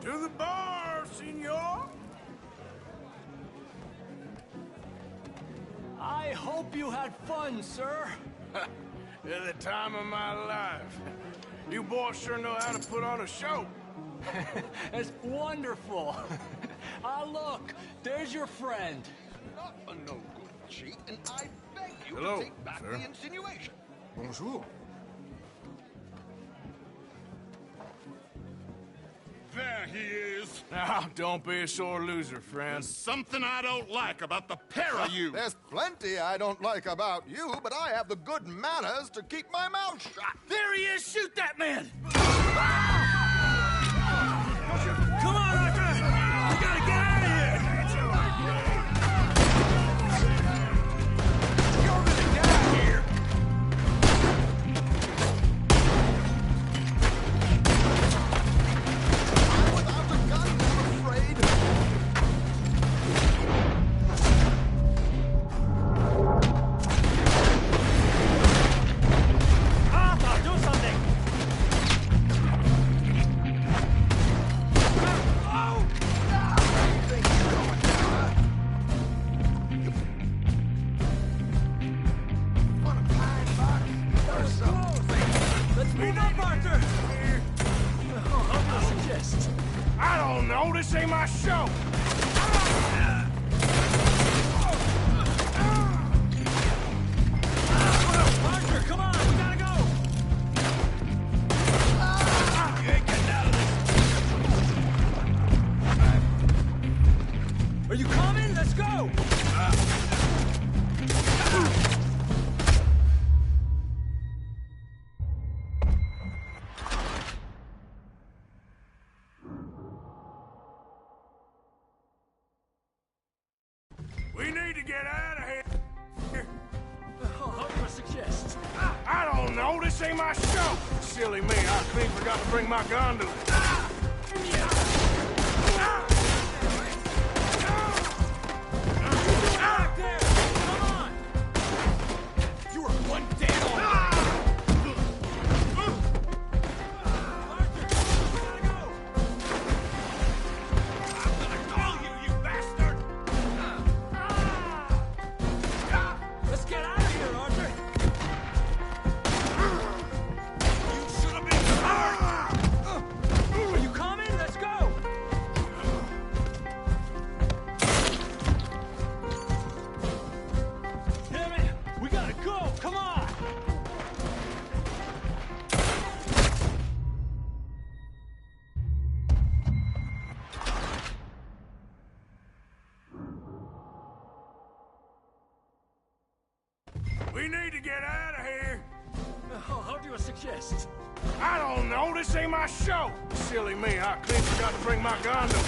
To the bar, senor! I hope you had fun, sir. At the time of my life. You boys sure know how to put on a show. That's wonderful. Ah, look, there's your friend. Not a no good cheat, and I beg you Hello, to take back sir. the insinuation. Bonjour. There he is. Now, don't be a sore loser, friend. There's something I don't like about the pair of you. There's plenty I don't like about you, but I have the good manners to keep my mouth shut. There he is! Shoot that man! Come on, Arthur! We gotta get out of here! You're gonna die here. Without a gun, I'm afraid. Arthur, do something! Let's move up, Arthur! How do you suggest? I don't know, this ain't my show! Arthur, come on, we gotta go! You ain't getting out of this! Are you coming? Let's go! We need to get out of here! How do you suggest? I don't know, this ain't my show! Silly me, I clean forgot to bring my gun to it. Back there! Come on! You are one dead on! Arthur, we gotta go! I'm gonna kill you, you bastard! Let's get out of here, Arthur! get out of here. How do you suggest? I don't know. This ain't my show. Silly me. I clean forgot to bring my gun to me.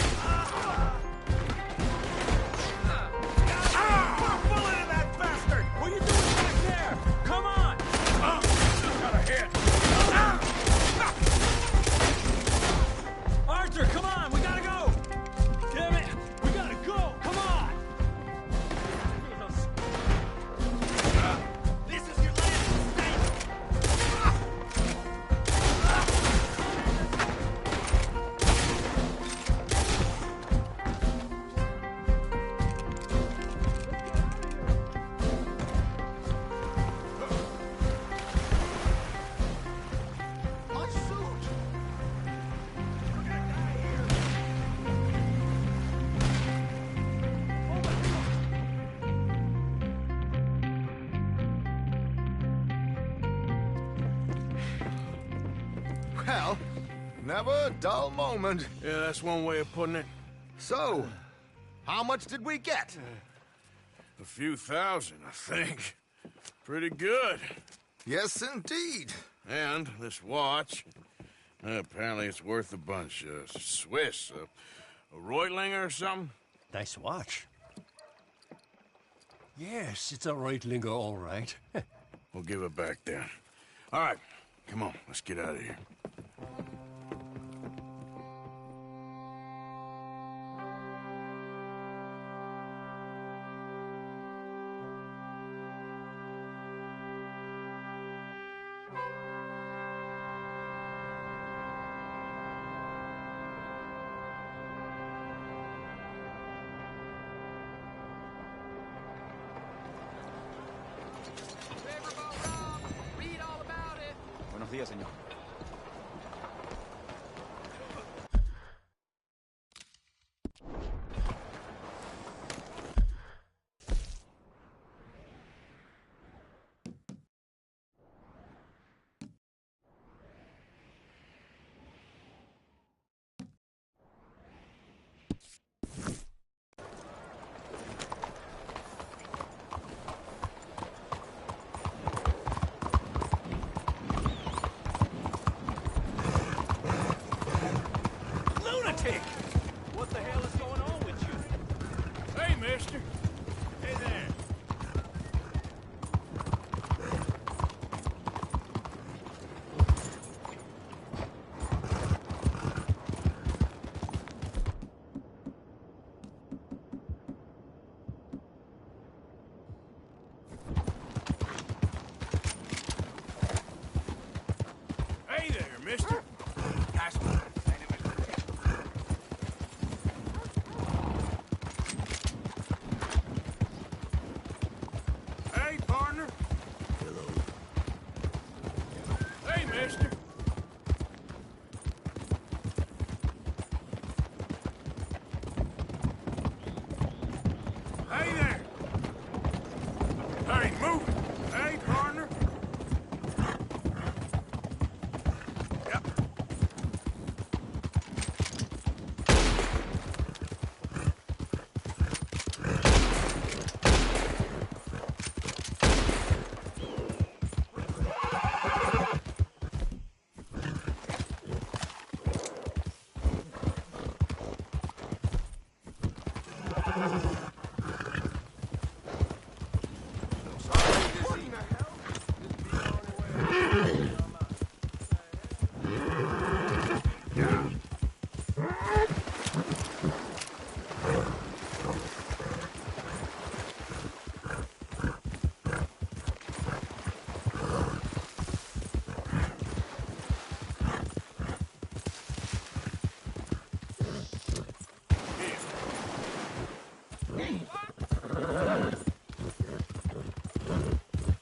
Put a bullet in that bastard! What are you doing back there? Come on! Just got a hit. Arthur, come on! We gotta go! Damn it! We gotta go! Come on! This is your last mistake! My suit! Well, never a dull moment. Yeah, that's one way of putting it. So, how much did we get? A few thousand, I think. Pretty good. Yes, indeed. And this watch, apparently it's worth a bunch. Swiss, a Reutlinger or something? Nice watch. Yes, it's a Reutlinger, all right. We'll give it back then. All right, come on, let's get out of here. Buenos días, señor. What the hell is going on with you? Hey, mister. Hey there. Hey there, mister. Pass me. Hey, partner. Hey, mister. Hey there. Hey, move it. Hey, partner. Yep.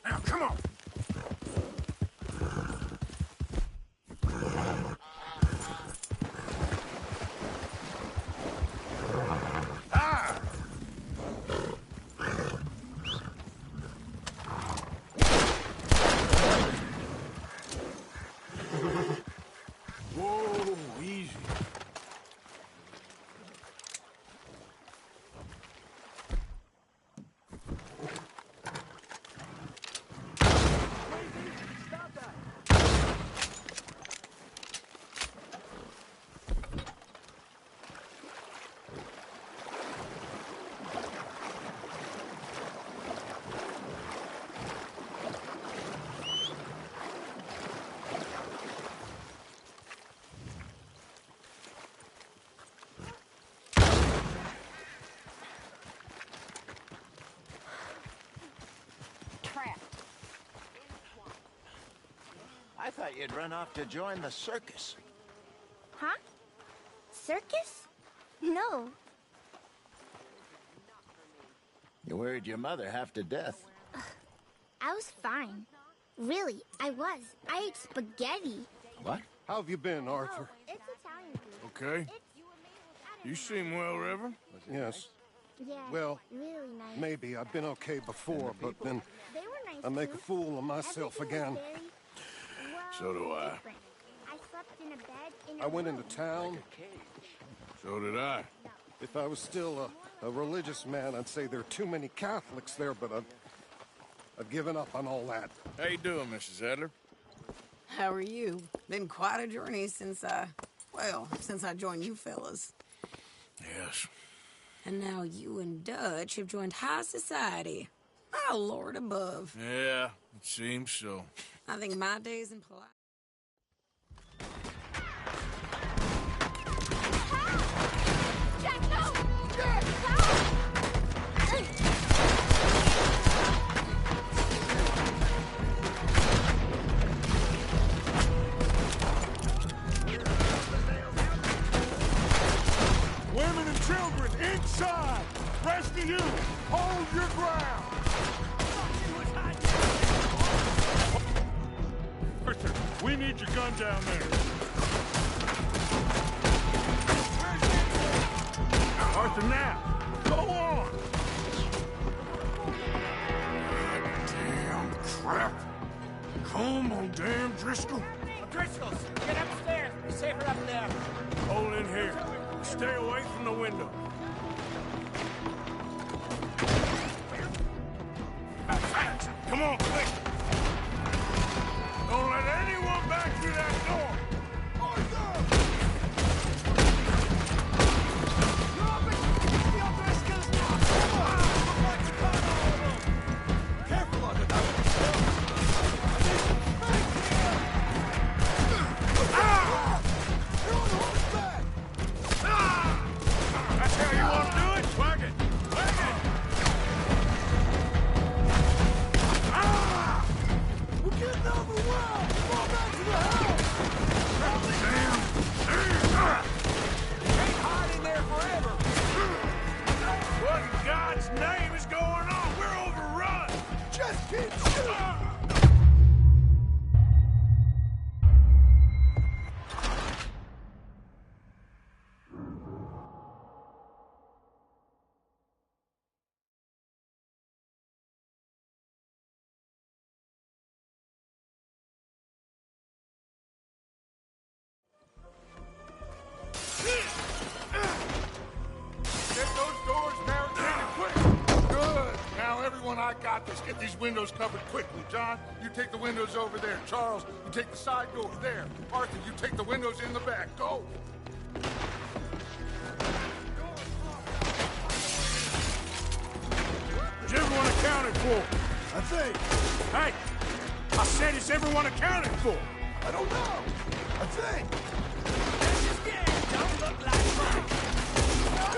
Now, come on. Ah! Whoa, easy. I thought you'd run off to join the circus. Huh? Circus? No. You worried your mother half to death. I was fine. Really, I was. I ate spaghetti. What? How have you been, Arthur? It's Italian food. Okay. You seem well, Reverend. Yes. Yeah, Well, really nice. maybe. I've been okay before, but then They were nice I make too. a fool of myself Everything was again. very, well, So do I. different. I slept in a bed in a I went room. into town. So did I. If I was still a religious man, I'd say there are too many Catholics there, but I've given up on all that. How you doing, Mrs. Adler? How are you? Been quite a journey since I joined you fellas. Yes. And now you and Dutch have joined high society. Oh, Lord above. Yeah, it seems so. I think my days in polite. Jack, no! Jack, Women and children, inside! Rest of you, hold your ground! Arthur, we need your gun down there. Arthur, now! Go on! Damn crap. Come on, damn Driscoll. Driscoll's, get upstairs. Be safer up there. Hold in here. Stay away from the window. Come on, quick! Don't let anyone back through that door! Careful on the door! That's how you want to do it? Whack it! Whack it! We're getting overwhelmed! Come on back to the house! Ain't hide in there forever! What in God's name is going on? We're overrun! Just keep shooting! Get those doors barricaded quick! Good! Now, everyone, I got this. Get these windows covered quickly. John, you take the windows over there. Charles, you take the side door there. Arthur, you take the windows in the back. Go! Is everyone accounted for? I think. Hey! I said is everyone accounted for? I don't know. I think. Don't look like fun.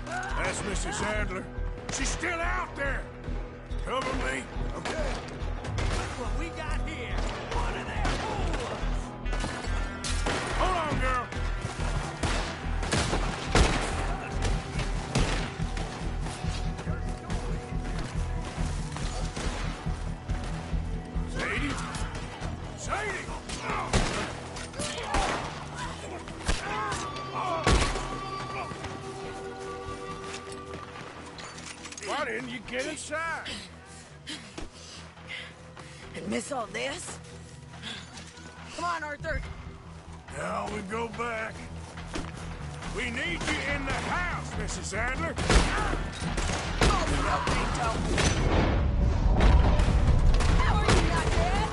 That's Mrs. Adler. She's still out there. Cover me. Okay. Look what we got here. One of their fools. Hold on, girl. Sadie? Sadie! Why didn't you get inside? And miss all this? Come on, Arthur. Now we go back. We need you in the house, Mrs. Adler. How are you not dead?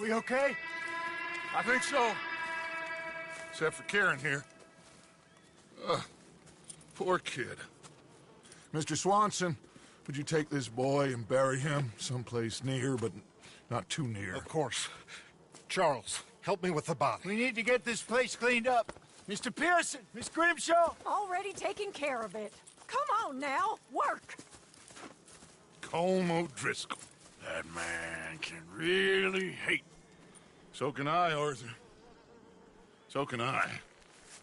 We okay? I think so. Except for Karen here. Poor kid. Mr. Swanson, would you take this boy and bury him someplace near, but not too near? Of course. Charles, help me with the body. We need to get this place cleaned up. Mr. Pearson, Miss Grimshaw. Already taking care of it. Come on now, work. Colm O'Driscoll. That man can really hate. So can I, Arthur. So can I.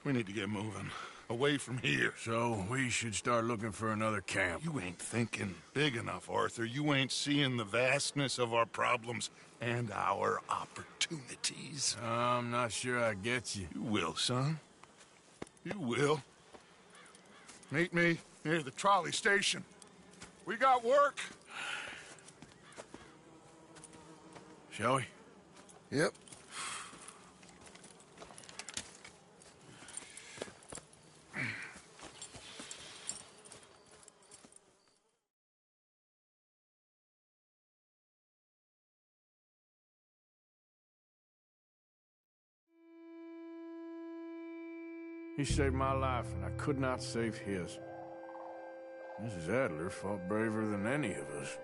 We need to get moving. Away from here. So we should start looking for another camp. You ain't thinking big enough, Arthur. You ain't seeing the vastness of our problems and our opportunities. I'm not sure I get you. You will, son. You will. Meet me near the trolley station. We got work. Shall we? Yep. He saved my life, and I could not save his. Mrs. Adler fought braver than any of us.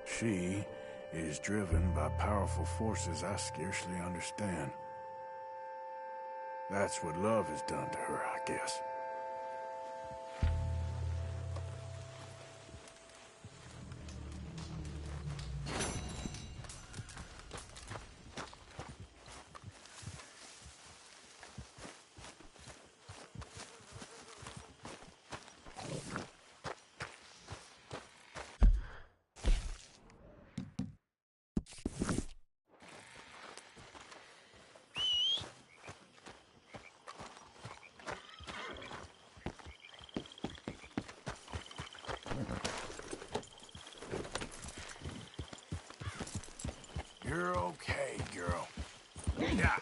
She is driven by powerful forces I scarcely understand. That's what love has done to her, I guess. You're okay, girl. Yeah.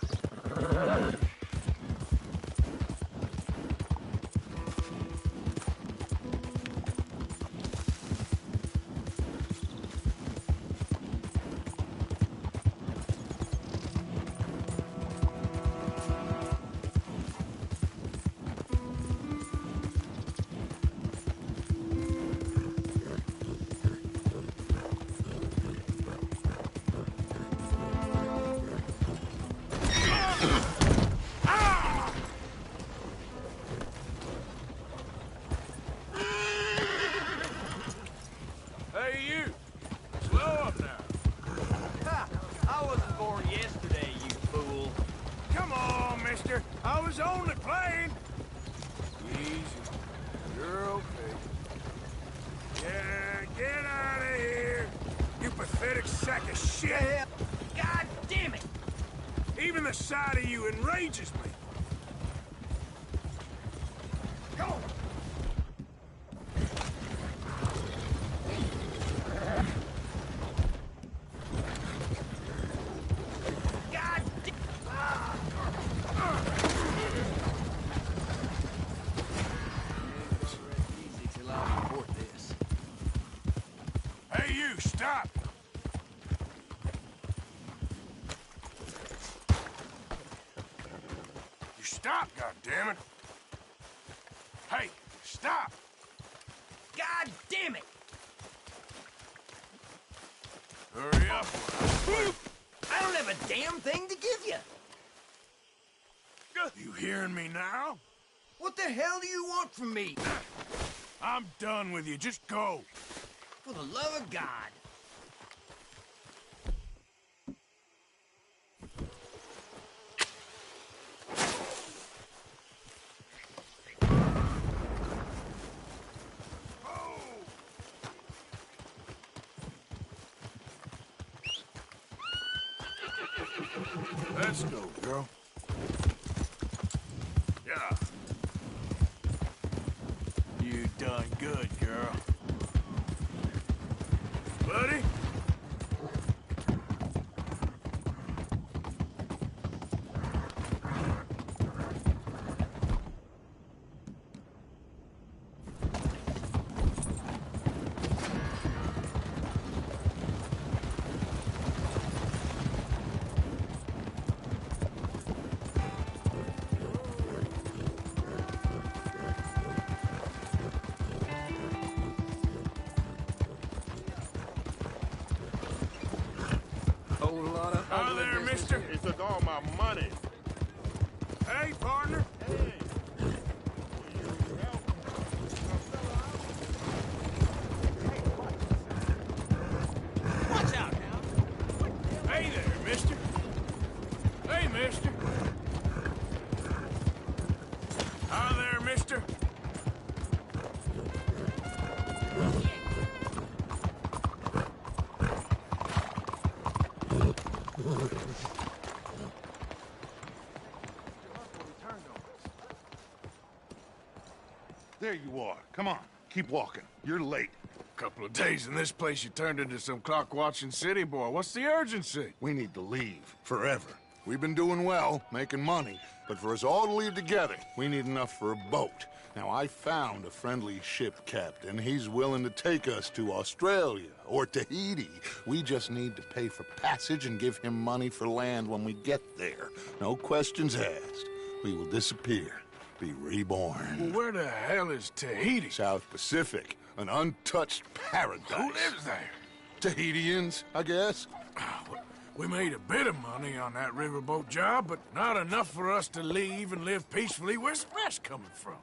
I was only playing. Easy. You're okay. Yeah, get out of here. You pathetic sack of shit. God damn it! Even the sight of you enrages me. Go! Stop! You stop, goddammit! Hey, stop! God damn it! Hurry up! I don't have a damn thing to give you! You hearing me now? What the hell do you want from me? I'm done with you. Just go. For the love of God. Let's go, girl. Yeah. You done good, girl. Buddy? handling there, business. mister. He took all my money. Hey, partner. Hey. Watch out now. Hey there, mister. Hey, mister. Hi there, mister. There you are. Come on, keep walking. You're late. Couple of days in this place, you turned into some clock-watching city boy. What's the urgency? We need to leave. Forever. We've been doing well, making money, but for us all to leave together, we need enough for a boat. Now, I found a friendly ship captain. He's willing to take us to Australia or Tahiti. We just need to pay for passage and give him money for land when we get there. No questions asked. We will disappear, be reborn. Well, where the hell is Tahiti? South Pacific, an untouched paradise. Who lives there? Tahitians, I guess. We made a bit of money on that riverboat job, but not enough for us to leave and live peacefully. Where's the rest coming from?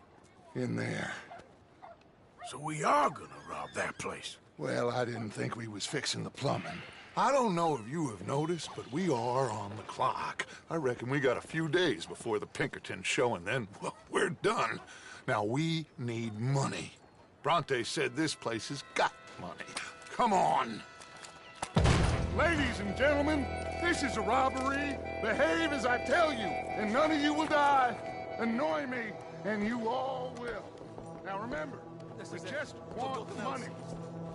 In there. So we are gonna rob that place. Well, I didn't think we was fixing the plumbing. I don't know if you have noticed, but we are on the clock. I reckon we got a few days before the Pinkertons show, and then, well, we're done. Now, we need money. Bronte said this place has got money. Come on. Ladies and gentlemen, this is a robbery. Behave as I tell you, and none of you will die. Annoy me, and you all will. Now remember, we just want money.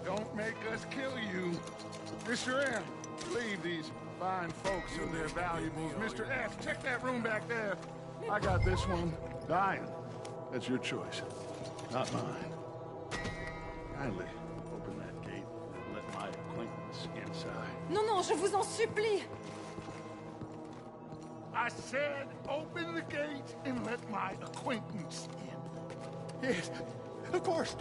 Don't make us kill you. Mr. M, leave these fine folks and their valuables. Mr. F, check that room back there. I got this one. Dying. That's your choice, not mine. Kindly open that gate and let my acquaintance inside. Non, non, je vous en supplie. I said open the gate and let my acquaintance in. Yes, of course.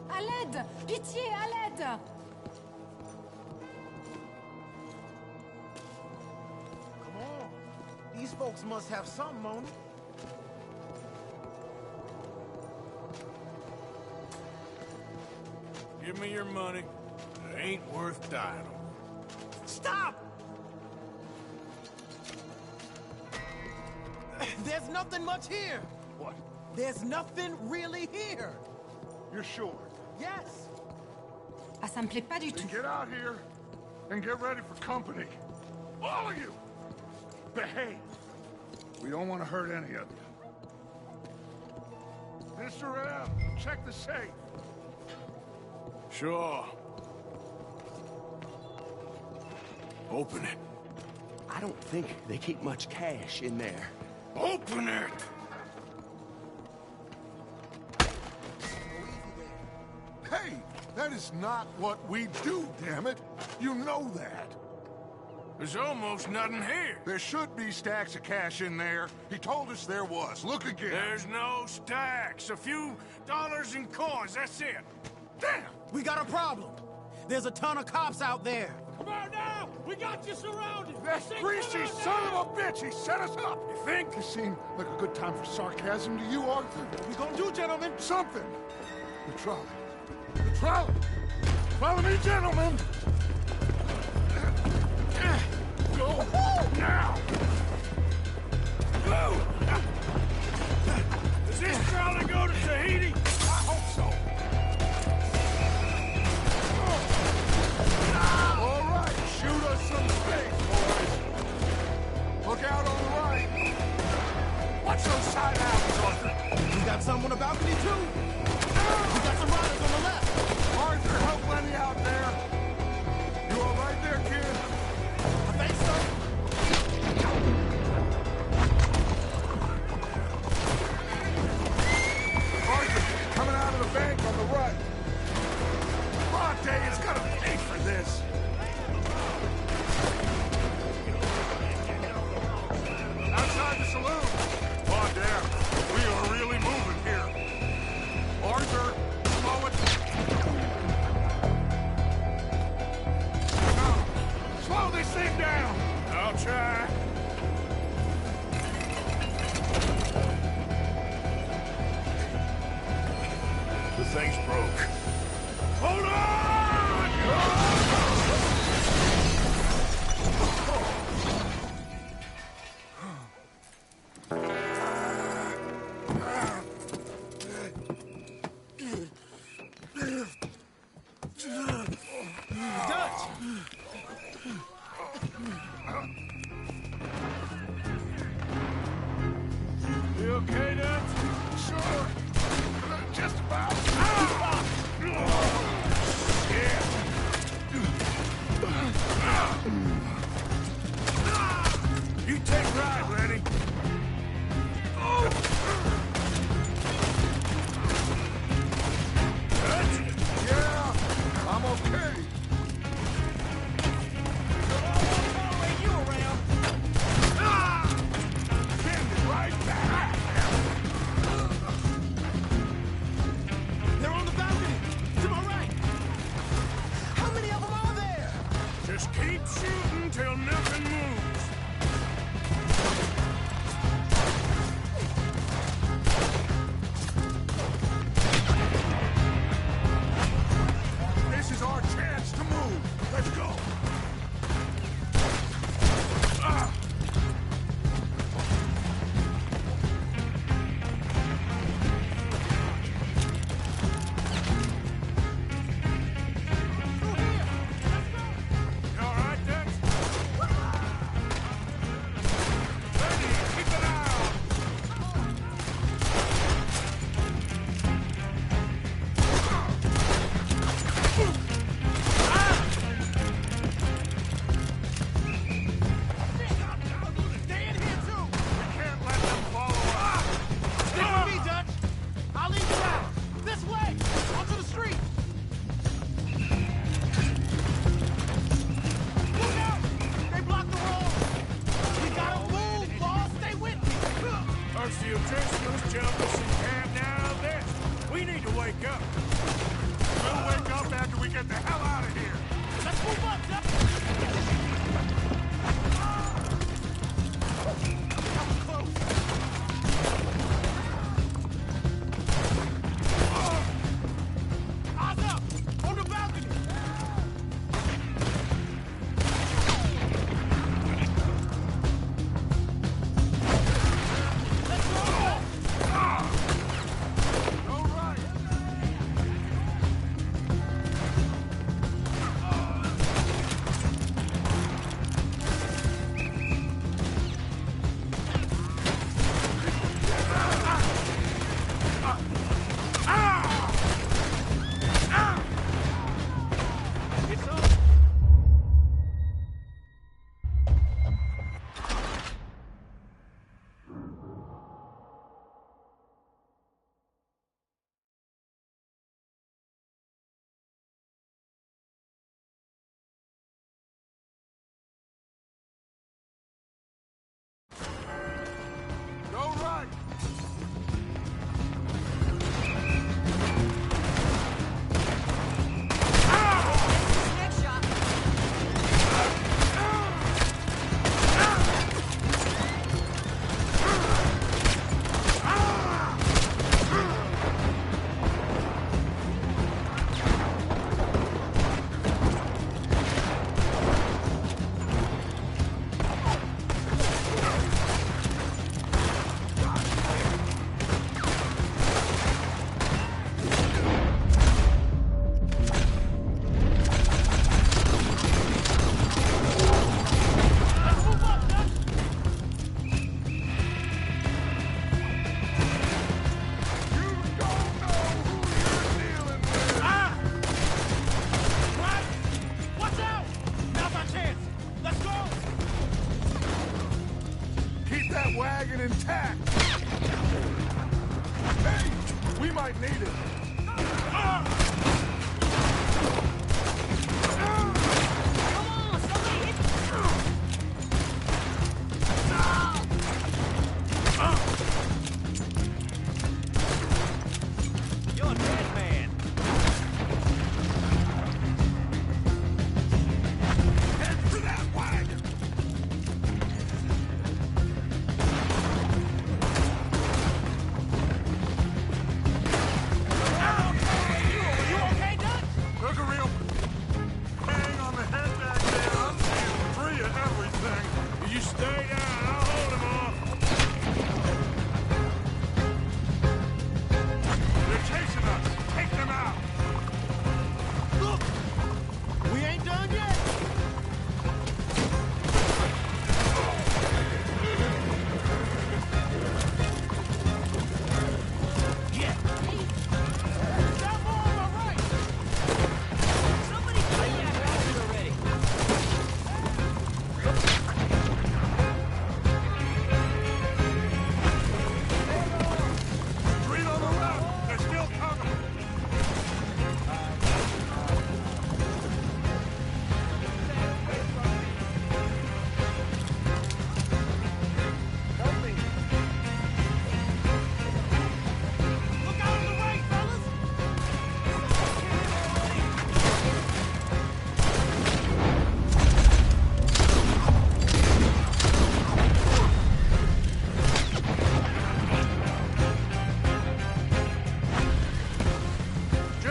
À l'aide! Pitié, à l'aide! Come on. These folks must have something on it. Give me your money. It ain't worth dying over. Stop! There's nothing much here. What? There's nothing really here. You're sure? Yes. Ah, ça me plaît pas du tout. Get out here and get ready for company. All of you! Behave. We don't want to hurt any of you. Mr. M, check the safe. Sure. Open it. I don't think they keep much cash in there. Open it! Hey, that is not what we do, damn it. You know that. There's almost nothing here. There should be stacks of cash in there. He told us there was. Look again. There's no stacks. A few dollars in coins, that's it. Damn! We got a problem. There's a ton of cops out there. Come on now! We got you surrounded! That greasy son of a bitch! He set us up! You think? It seemed like a good time for sarcasm to you, Arthur. What we gonna do, gentlemen? Something! The trolley. The trolley! Follow me, gentlemen! Go now! Go! Does this trolley go to Tahiti? I hope so. All right, shoot us some space, boys. Look out on the right. Watch those side alleys, Arthur. We got some on the balcony, too. We got some riders on the left. Arthur, help Lenny out there. You all right there, kid? I think so. Arthur, thing's broke. Hold on! You okay, Dutch? Sure. Just about. You take right, Lenny. Yeah, I'm okay. They're on the balcony! To my right! How many of them are there? Just keep shooting till nothing moves. This is our chance to move. Let's go.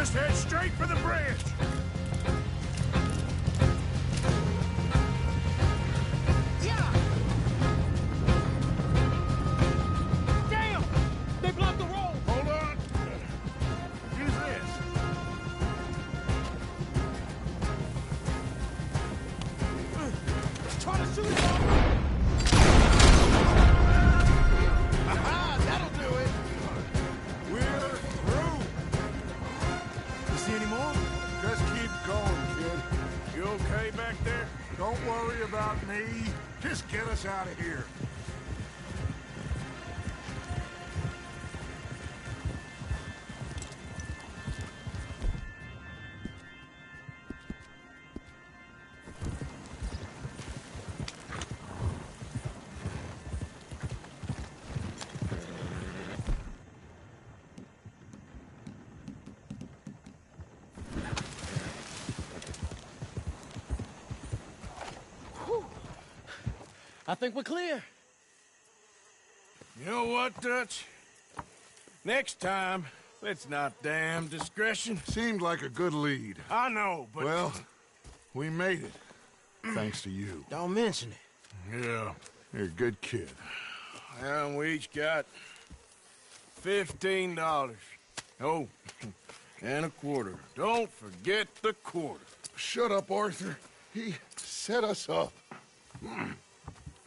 Just head straight for the bridge. Yeah! Damn! They blocked the road! Hold on. Use this. Try to shoot it off! Aha! That'll do it! We're through. You see any more? Just keep going, kid. You okay back there? Don't worry about me. Just get us out of here. I think we're clear. You know what, Dutch? Next time, let's not damn discretion. Seemed like a good lead. I know, but... Well, we made it. Thanks to you. Don't mention it. Yeah, you're a good kid. And we each got $15. Oh, and a quarter. Don't forget the quarter. Shut up, Arthur. He set us up.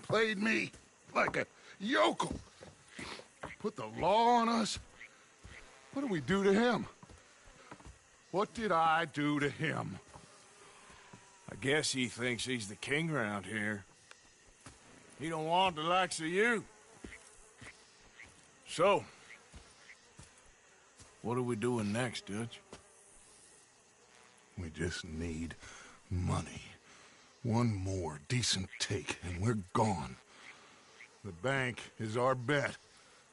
Played me like a yokel. Put the law on us. What did we do to him? What did I do to him? I guess he thinks he's the king around here. He don't want the likes of you. So, what are we doing next, Dutch? We just need money. One more decent take, and we're gone. The bank is our bet.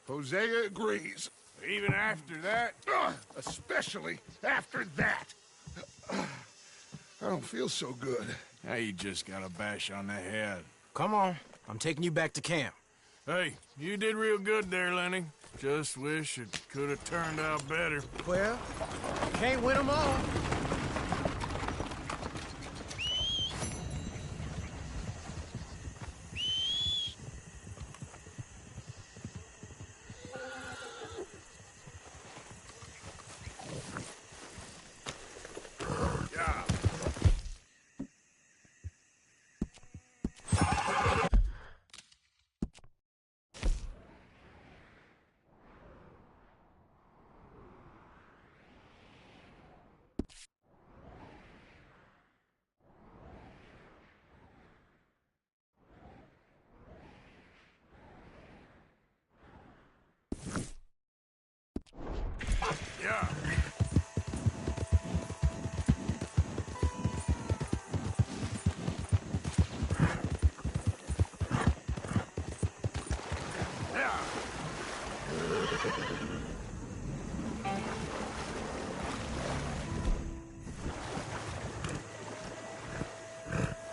Hosea agrees. Even after that? Especially after that. I don't feel so good. Now you just got a bash on the head. Come on. I'm taking you back to camp. Hey, you did real good there, Lenny. Just wish it could have turned out better. Well, can't win them all. Yeah.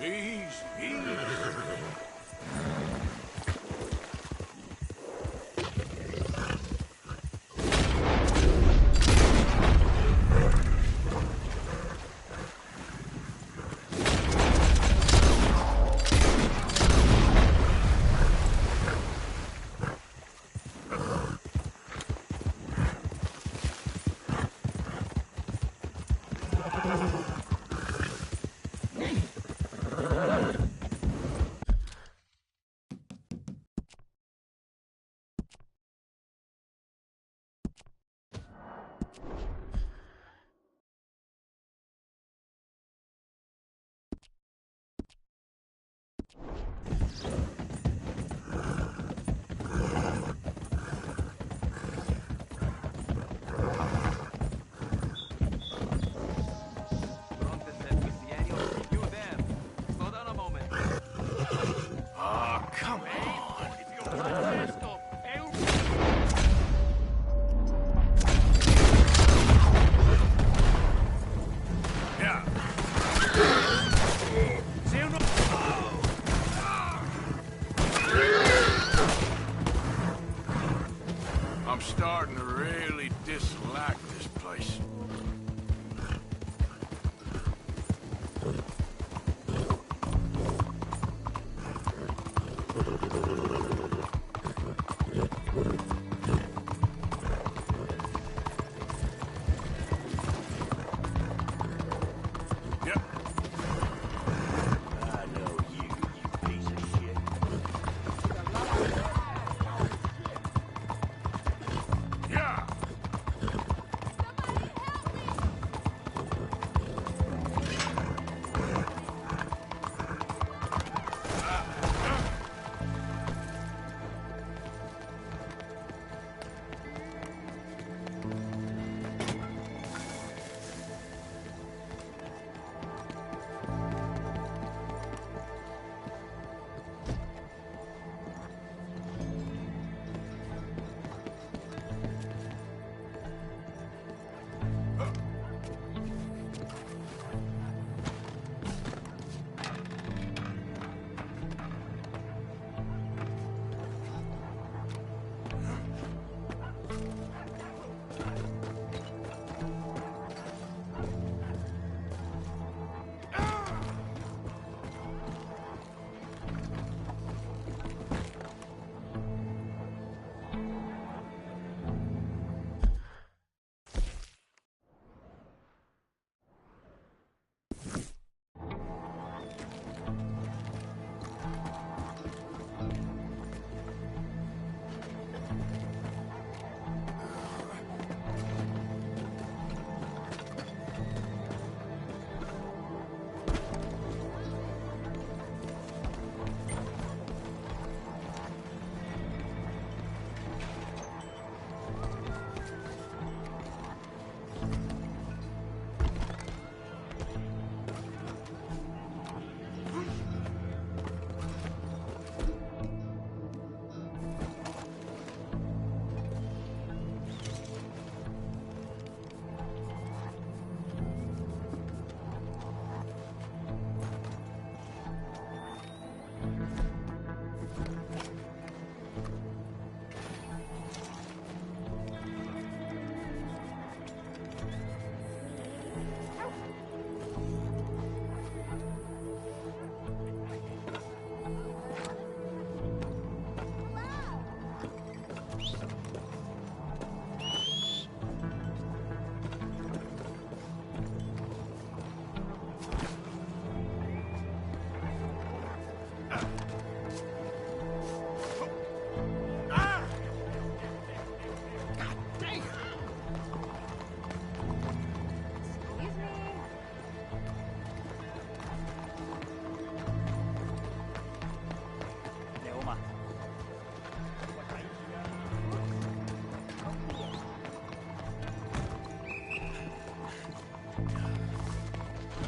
Easy.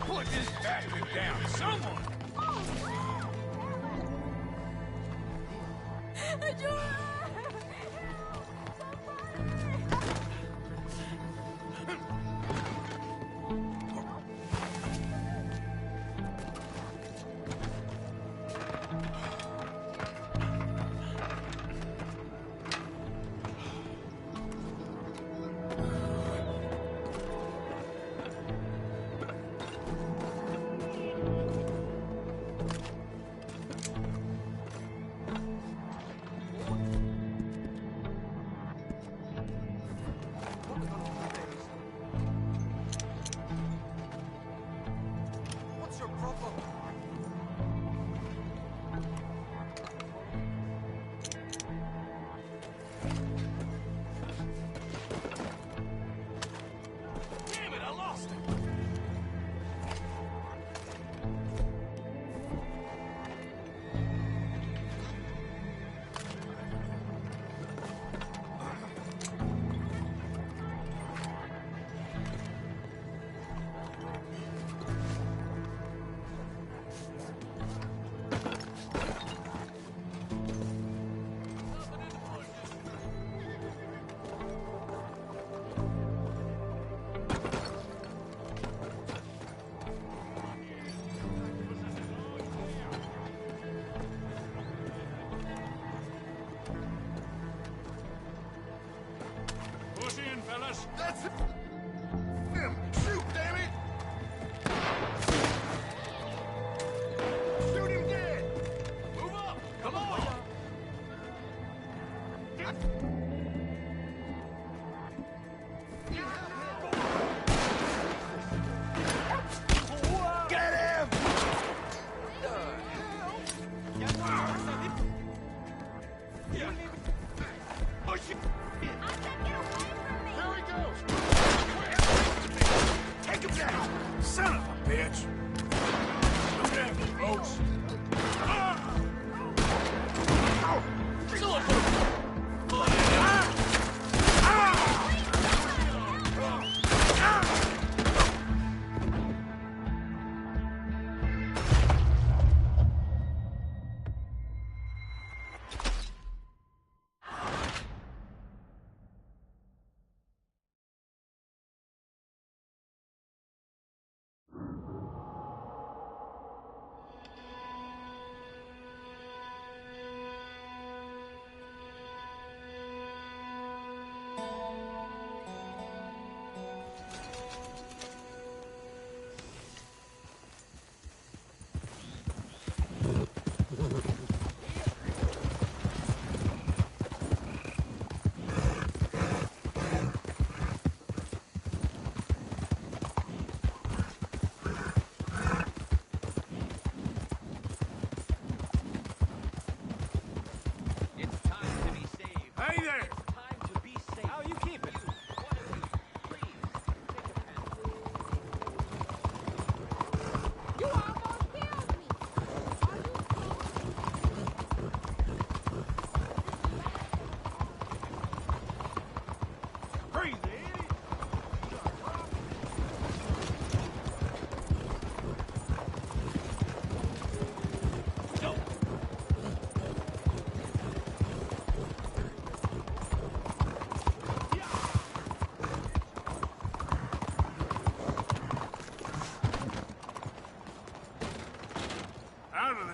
Put this bastard down, someone! That's him! Shoot, damn it! Shoot him dead! Move up! Come on! Get him! Oh, shit! There he goes! Take him down! Son of a bitch! Look at him, folks!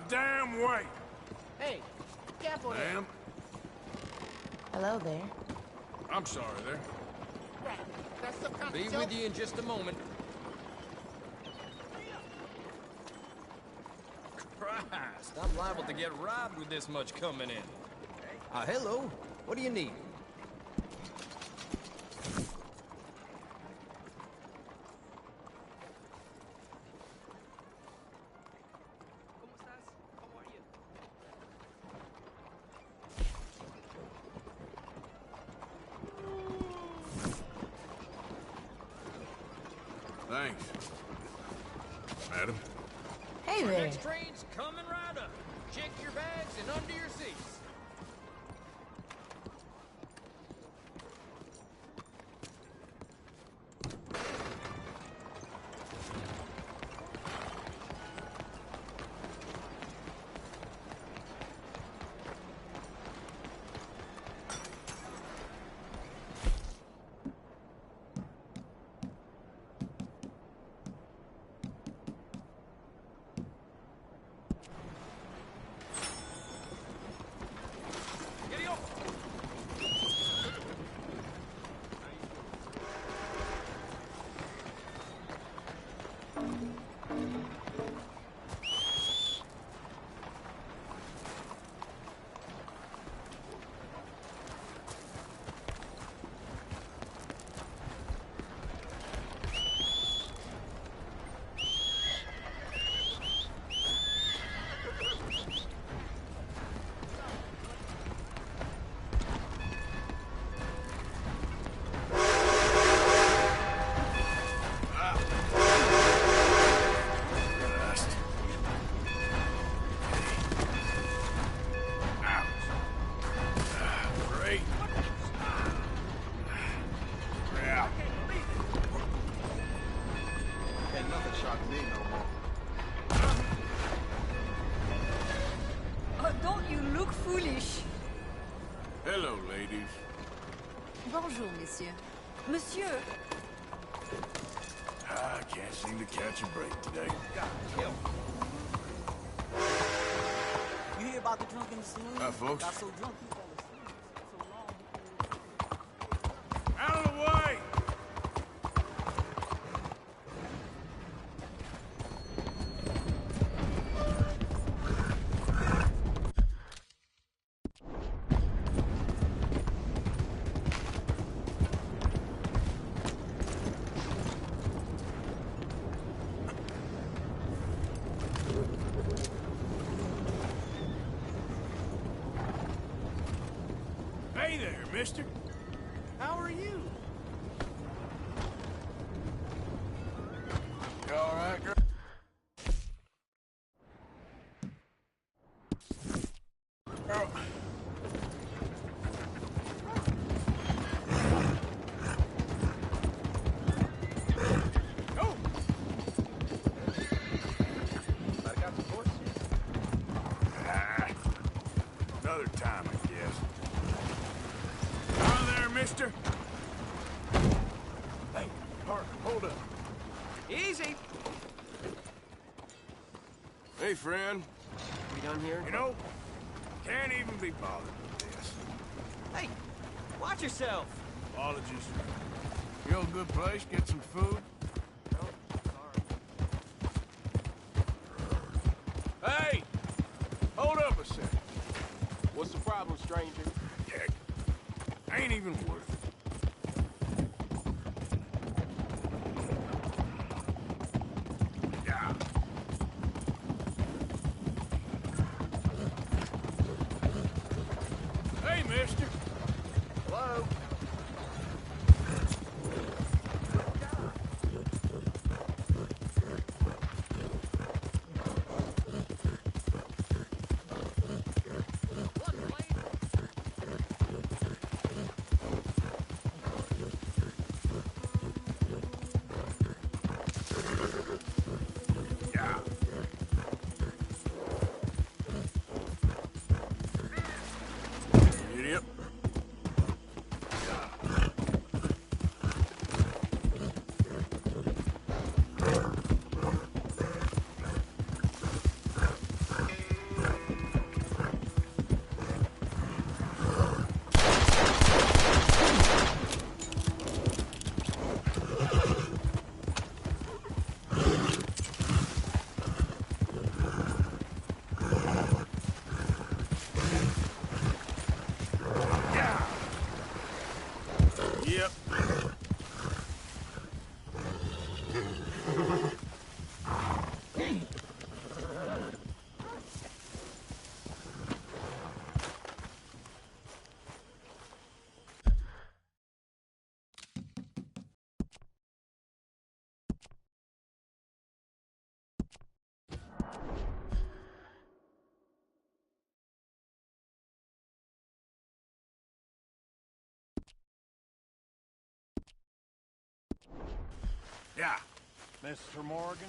Damn way! Hey, careful there. Ma'am? Hello there. I'm sorry there. That's some kind Be of with you in just a moment. fast. I'm liable to get robbed with this much coming in. Hello. What do you need? Thanks. Madam? Hey Our there. next train's coming right up. Check your bags and under your seats. Don't you look foolish? Hello, ladies. Bonjour, monsieur. Monsieur. I can't seem to catch a break today. You hear about the drunk in the saloon? Hi, folks. Got so drunk he fell asleep. Out of the way! Hey there, mister. How are you? You all right, girl? Girl. Go! I got the horse. Another time, I guess. Hi there, mister. Hey, Parker, hold up. Easy. Hey, friend. We done here? You know, can't even be bothered with this. Hey, watch yourself. Apologies. You know a good place, get some food? Hey! Hold up a second. What's the problem, stranger? Heck, ain't even worth it. Yeah. Hey, mister. Hello? Yeah. Idiot. Yeah. Mr. Morgan?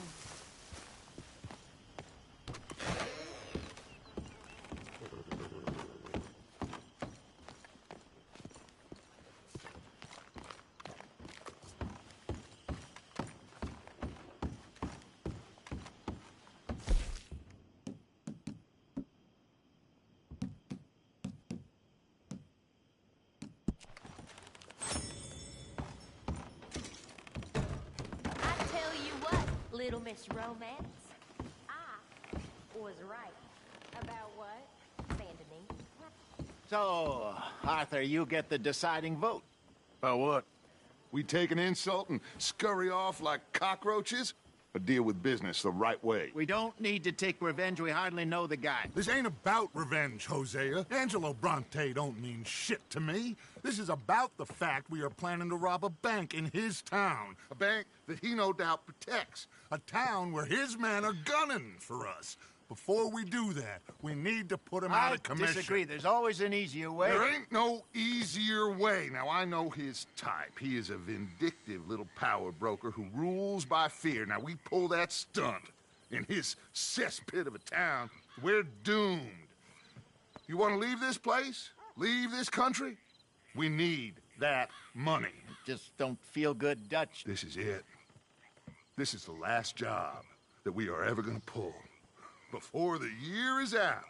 Little Miss Romance, I was right. About what? Abandoning. So, Arthur, you get the deciding vote. About what? We take an insult and scurry off like cockroaches? Or deal with business the right way? We don't need to take revenge. We hardly know the guy. This ain't about revenge, Hosea. Angelo Bronte don't mean shit to me. This is about the fact we are planning to rob a bank in his town. A bank that he no doubt protects. A town where his men are gunning for us. Before we do that, we need to put him out of commission. I disagree. There's always an easier way. There ain't no easier way. Now, I know his type. He is a vindictive little power broker who rules by fear. Now, we pull that stunt in his cesspit of a town, we're doomed. You want to leave this place? Leave this country? We need that money. Just don't feel good, Dutch. This is it. This is the last job that we are ever going to pull. Before the year is out,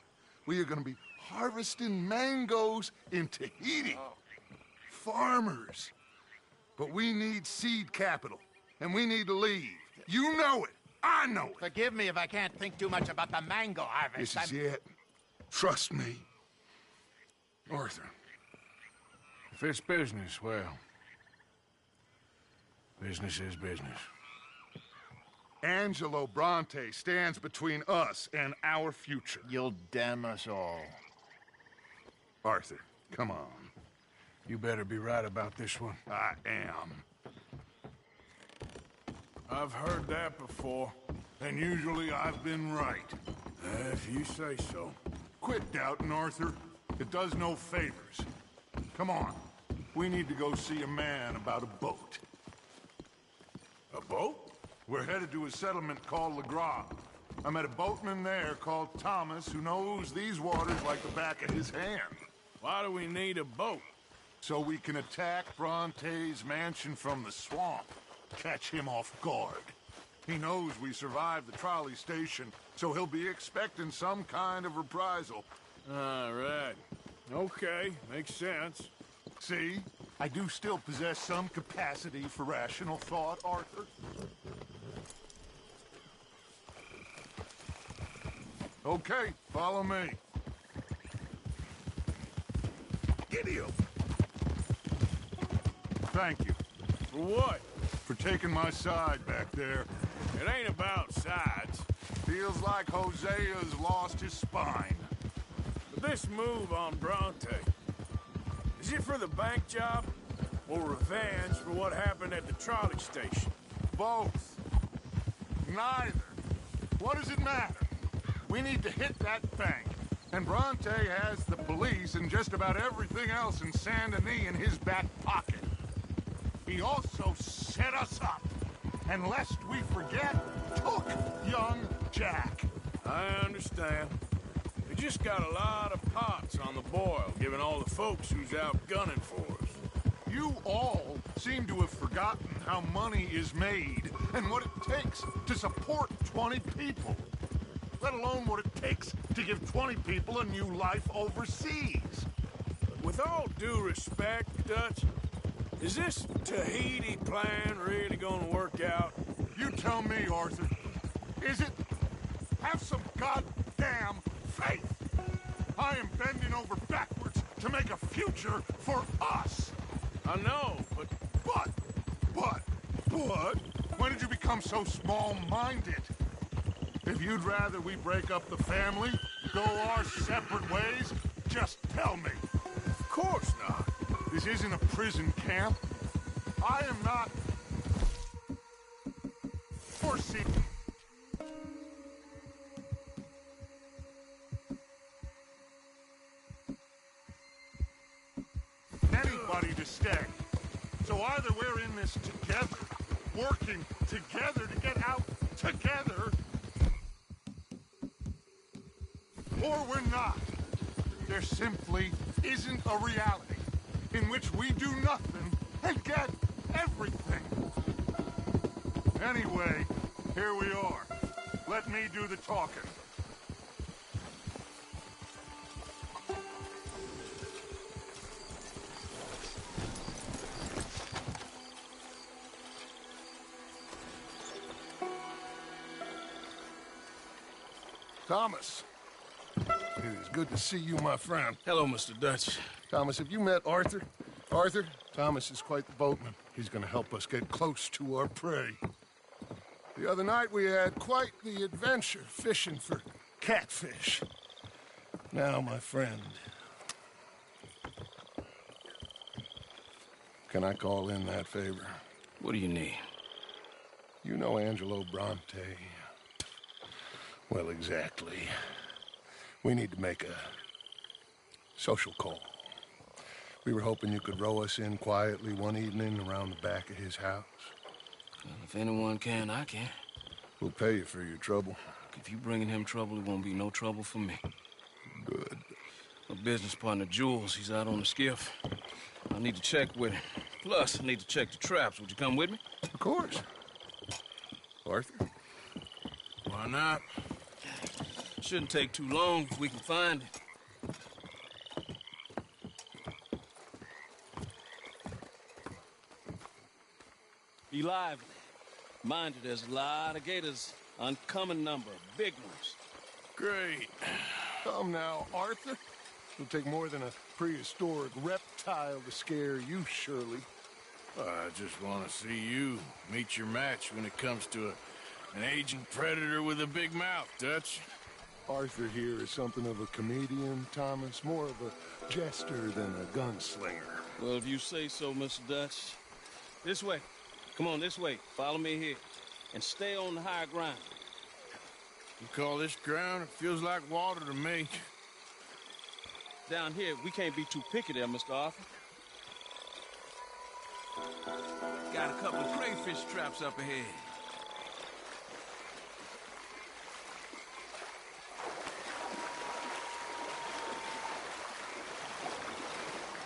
we are going to be harvesting mangoes in Tahiti. Farmers. But we need seed capital, and we need to leave. You know it. I know it. Forgive me if I can't think too much about the mango harvest. This is it. Trust me. Arthur. If it's business, well, business is business. Angelo Bronte stands between us and our future. You'll damn us all. Arthur, come on. You better be right about this one. I am. I've heard that before. And usually I've been right. If you say so. Quit doubting, Arthur. It does no favors. Come on. We need to go see a man about a boat. A boat? We're headed to a settlement called Le Gras. I met a boatman there called Thomas who knows these waters like the back of his hand. Why do we need a boat? So we can attack Bronte's mansion from the swamp. Catch him off guard. He knows we survived the trolley station, so he'll be expecting some kind of reprisal. All right. Okay, makes sense. See? I do still possess some capacity for rational thought, Arthur. Okay, follow me. Giddy up. Thank you. For what? For taking my side back there. It ain't about sides. Feels like Hosea's lost his spine. But this move on Bronte, is it for the bank job or revenge for what happened at the trolley station? Both. Neither. What does it matter? We need to hit that bank. And Bronte has the police and just about everything else in Saint Denis in his back pocket. He also set us up. And lest we forget, took young Jack. I understand. We just got a lot of pots on the boil, given all the folks who's out gunning for us. You all seem to have forgotten how money is made and what it takes to support 20 people. Let alone what it takes to give 20 people a new life overseas. With all due respect, Dutch, is this Tahiti plan really gonna work out? You tell me, Arthur. Is it? Have some goddamn faith. I am bending over backwards to make a future for us. I know, but... But? When did you become so small-minded? If you'd rather we break up the family, go our separate ways, just tell me. Of course not. This isn't a prison camp. I am not... forcing... anybody to stay. So either we're in this together, working together to get out together, or we're not. There simply isn't a reality in which we do nothing and get everything. Anyway, here we are. Let me do the talking. Thomas, it is good to see you, my friend. Hello, Mr. Dutch. Thomas, have you met Arthur? Arthur, Thomas is quite the boatman. He's going to help us get close to our prey. The other night we had quite the adventure fishing for catfish. Now, my friend, can I call in that favor? What do you need? You know Angelo Bronte. Well, exactly. We need to make a social call. We were hoping you could row us in quietly one evening around the back of his house. Well, if anyone can, I can. We'll pay you for your trouble. If you bringing him trouble, it won't be no trouble for me. Good. My business partner, Jules, he's out on the skiff. I need to check with him. Plus, I need to check the traps. Would you come with me? Of course. Arthur? Why not? Shouldn't take too long if we can find it. Be lively. Mind you, there's a lot of gators. Uncommon number, big ones. Great. Come now, Arthur. It'll take more than a prehistoric reptile to scare you, surely. I just want to see you meet your match when it comes to an aging predator with a big mouth, Dutch. Arthur here is something of a comedian, Thomas. More of a jester than a gunslinger. Well, if you say so, Mr. Dutch. This way. Come on, this way. Follow me here. And stay on the higher ground. You call this ground? It feels like water to me. Down here, we can't be too picky there, Mr. Arthur. Got a couple of crayfish traps up ahead.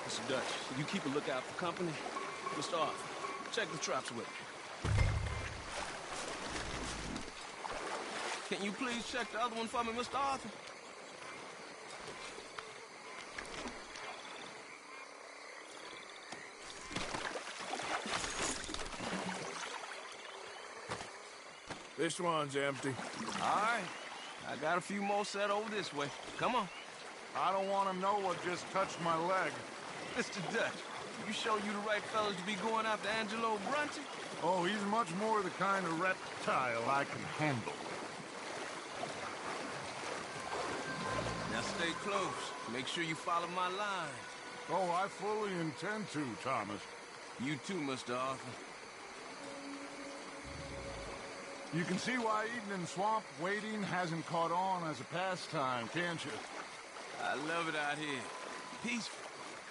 Mr. Dutch, you keep a lookout for company. Mr. Arthur, check the traps with me. Can you please check the other one for me, Mr. Arthur? This one's empty. All right. I got a few more set over this way. Come on. I don't want to know what just touched my leg. Mr. Dutch, you sure you the right fellas to be going after Angelo Bronte? Oh, he's much more the kind of reptile I can handle. Now stay close. Make sure you follow my line. Oh, I fully intend to, Thomas. You too, Mr. Arthur. You can see why eating in swamp wading hasn't caught on as a pastime, can't you? I love it out here. Peaceful.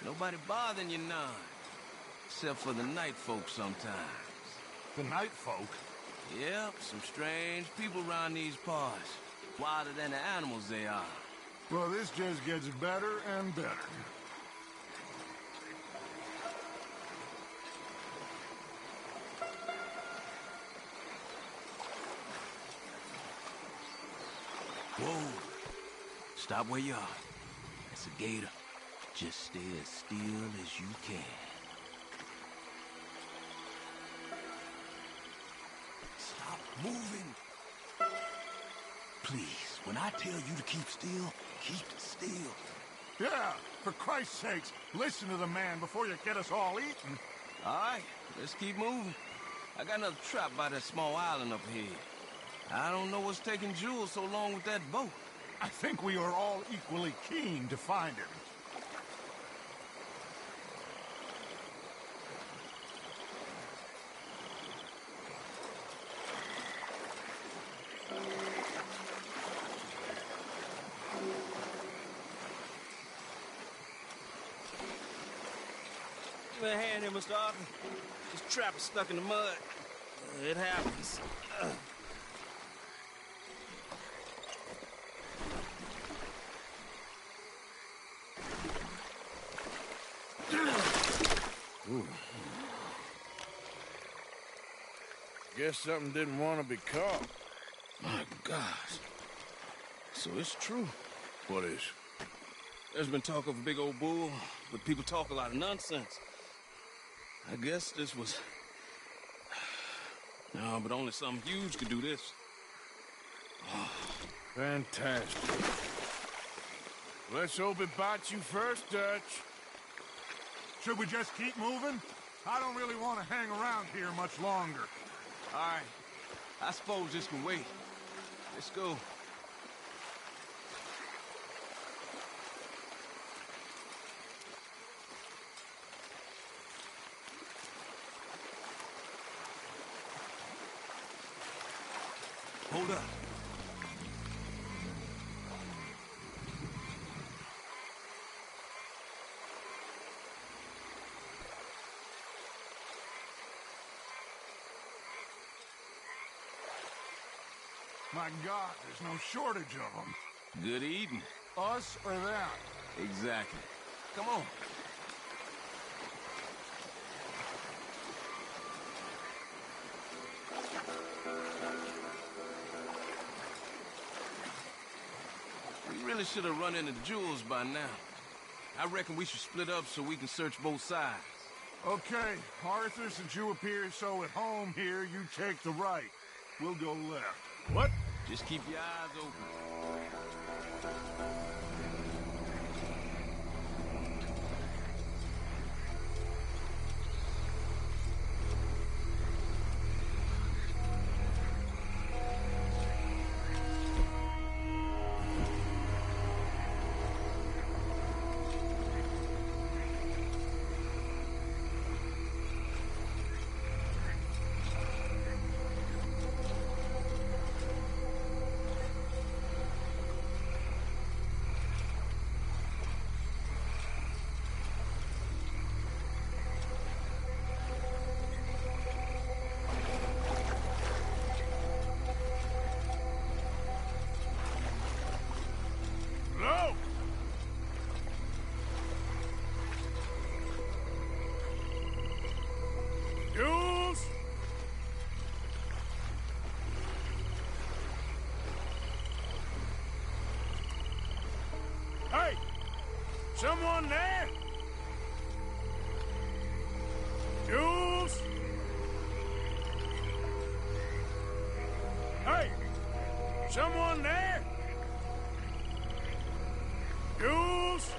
Nobody bothering you none. Except for the night folk sometimes. The night folk? Yep, some strange people around these parts. Wilder than the animals they are. Well, this just gets better and better. Whoa. Stop where you are. That's a gator. Just stay as still as you can. Stop moving. Please, when I tell you to keep still, keep still. Yeah, for Christ's sakes, listen to the man before you get us all eaten. All right, let's keep moving. I got another trap by that small island up here. I don't know what's taking Jules so long with that boat. I think we are all equally keen to find him. Give me a hand here, Mr. Arthur. This trap is stuck in the mud. It happens. Guess something didn't want to be caught. My gosh. So it's true. What is? There's been talk of a big old bull, but people talk a lot of nonsense. I guess this was... No, but only something huge could do this. Oh, fantastic. Let's hope it bites you first, Dutch. Should we just keep moving? I don't really want to hang around here much longer. All right. I suppose this can wait. Let's go. Hold up. My God, there's no shortage of them. Good eating. Us or them? Exactly. Come on. We really should have run into the jewels by now. I reckon we should split up so we can search both sides. Okay, Arthur, since you appear so at home here, you take the right. We'll go left. What? Just keep your eyes open. Hey! Someone there? Jules? Hey! Someone there? Jules?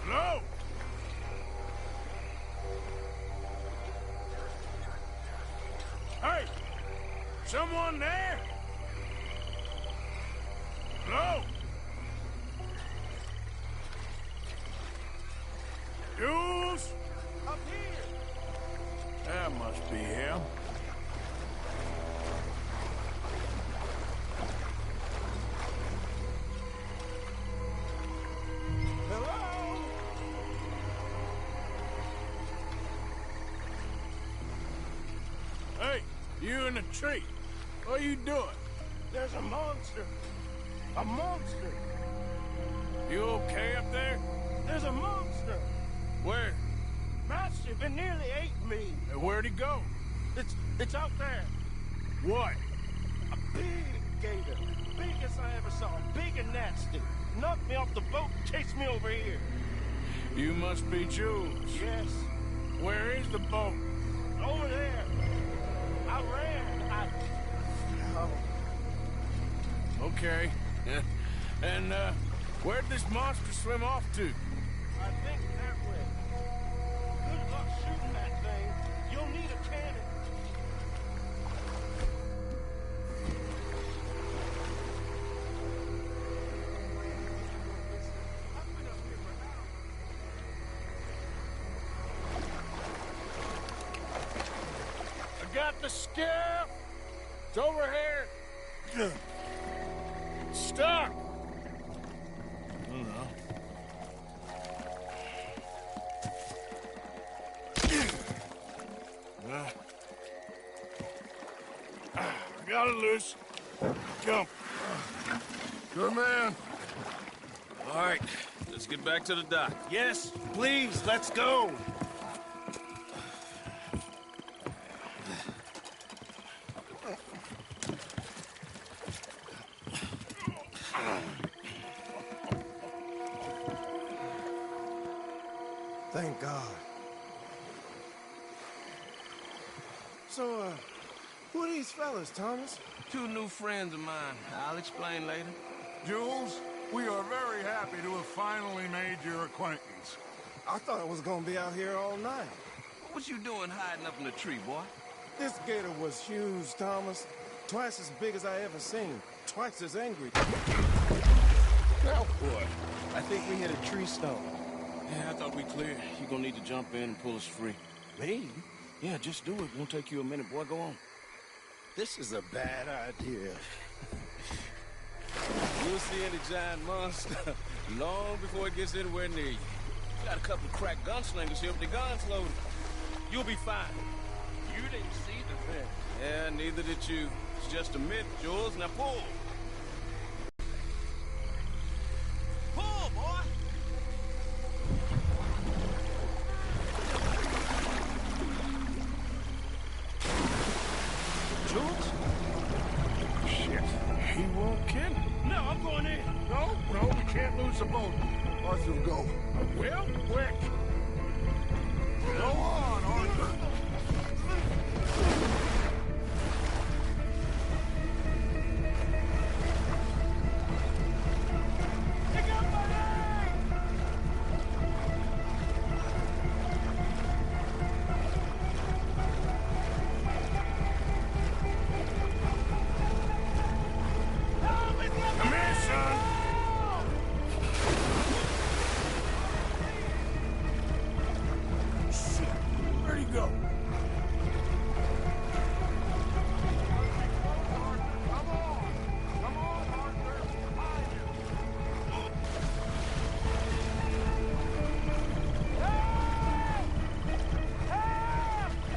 Hello? Hey! Someone there? Hello? Jules? Up here! That must be him. Hello? Hey, you in the tree. What are you doing? There's a monster. A monster. You okay up there? There's a monster. Where? Massive and nearly ate me. Where'd he go? It's out there. What? A big gator. Biggest I ever saw. Big and nasty. Knocked me off the boat and chased me over here. You must be Jules. Yes. Where is the boat? Over there. I ran. Oh. Okay. And, where'd this monster swim off to? I think that way. Good luck shooting that thing. You'll need a cannon. I got the skiff. It's over here. Stuck. I got it loose. Jump. Good man. All right, let's get back to the dock. Yes, please, let's go. Thank God. So, who are these fellas, Thomas? Two new friends of mine. I'll explain later. Jules, we are very happy to have finally made your acquaintance. I thought I was gonna be out here all night. What you doing hiding up in the tree, boy? This gator was huge, Thomas. Twice as big as I ever seen. Twice as angry. Now what? I think we hit a tree stump. Yeah, I thought we cleared. You gonna need to jump in and pull us free. Me? Yeah, just do it. Won't take you a minute, boy. Go on. This is a bad idea. You'll see any giant monster long before it gets anywhere near you. Got a couple of crack gunslingers here with their guns loaded. You'll be fine. You didn't see the thing. Yeah, neither did you. It's just a myth, Jules. Now pull. Pull, boy! Jules? Shit, he won't kid. No, I'm going in. No, we can't lose the boat. Arthur, go. Well, quick. Go on, Arthur.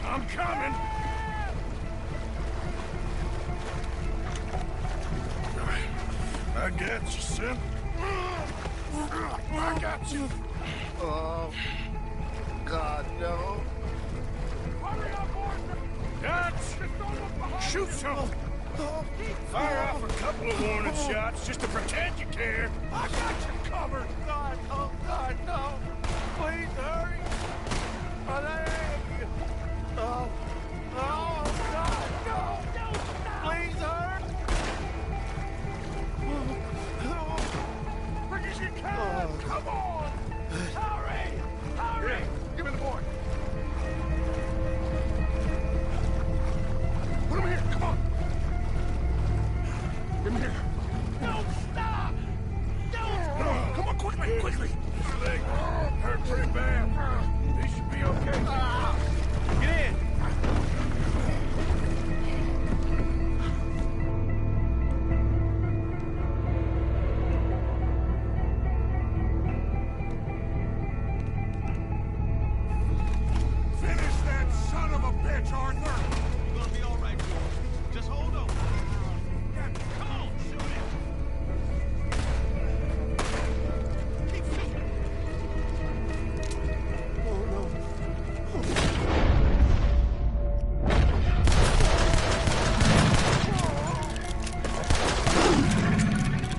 I'm coming. I got you, son. I got you. Oh, God, no. Hurry up, Arthur. Guns! Shoot some. Fire off a couple of warning shots just to pretend you care. I got you covered. God, oh, God, no. Please hurry. My leg. Oh, God, no. Please hurry. Quick as you can. Come on. Hurry. Hurry. Here, give me the boy. Put him here. Come on. Give him here. No, stop. Don't. Come on, quickly, quickly. Leg hurt pretty bad. He should be okay. Get in. Finish that son of a bitch, Arthur. You're gonna be all right, George. Just hold on. Come on, shoot it. Keep shooting. Oh, no.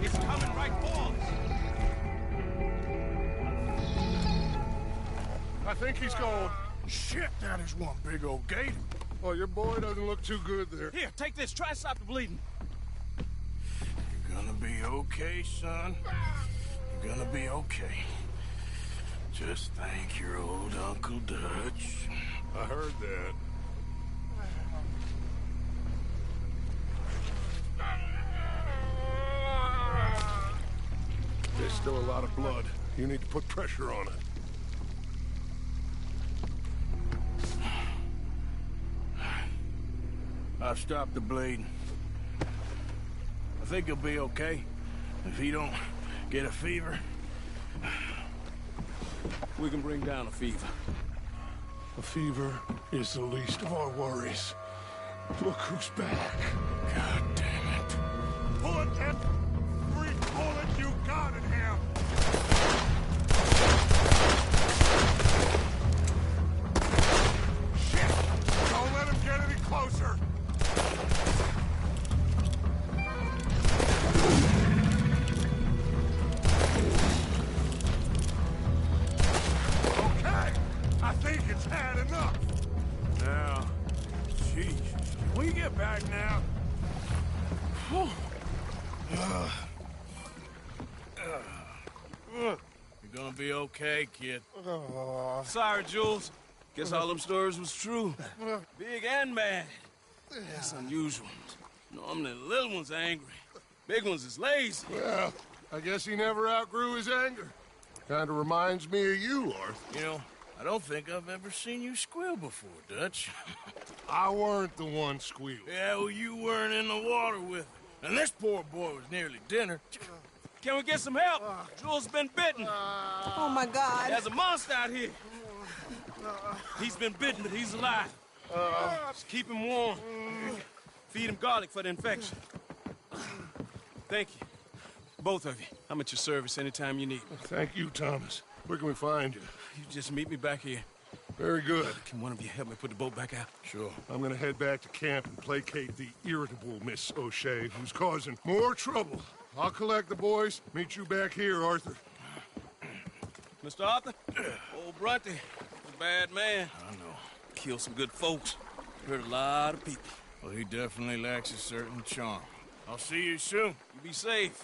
It's coming right for us. I think he's gone. Shit, that is one big old gator. Oh, your boy doesn't look too good there. Here, take this. Try to stop the bleeding. You're gonna be okay, son. You're gonna be okay. Just thank your old Uncle Dutch. I heard that. There's still a lot of blood. You need to put pressure on it. I've stopped the bleeding. think he'll be okay if he don't get a fever. We can bring down a fever. A fever is the least of our worries. Look who's back. God damn it. Pull it, every bullet you got in him! Shit! Don't let him get any closer! Okay! I think it's had enough! Now, jeez, can we get back now? You're gonna be okay, kid. Sorry, Jules. Guess all them stories was true. Big and mad. That's unusual. Normally, the little ones are angry. Big ones is lazy. Well, I guess he never outgrew his anger. Kinda reminds me of you, Arthur. You know, I don't think I've ever seen you squeal before, Dutch. I weren't the one squealing. Yeah, well, you weren't in the water with him. And this poor boy was nearly dinner. Can we get some help? Jules been bitten. Oh, my God. There's a monster out here. He's been bitten, but he's alive. Just keep him warm. Feed him garlic for the infection. Thank you. Both of you. I'm at your service anytime you need me. Thank you, Thomas. Where can we find you? You just meet me back here. Very good. Can one of you help me put the boat back out? Sure. I'm gonna head back to camp and placate the irritable Miss O'Shea, who's causing more trouble. I'll collect the boys. Meet you back here, Arthur. Mr. Arthur? Old Brunty, a bad man. I know. Killed some good folks. Hurt a lot of people. Well, he definitely lacks a certain charm. I'll see you soon. You be safe.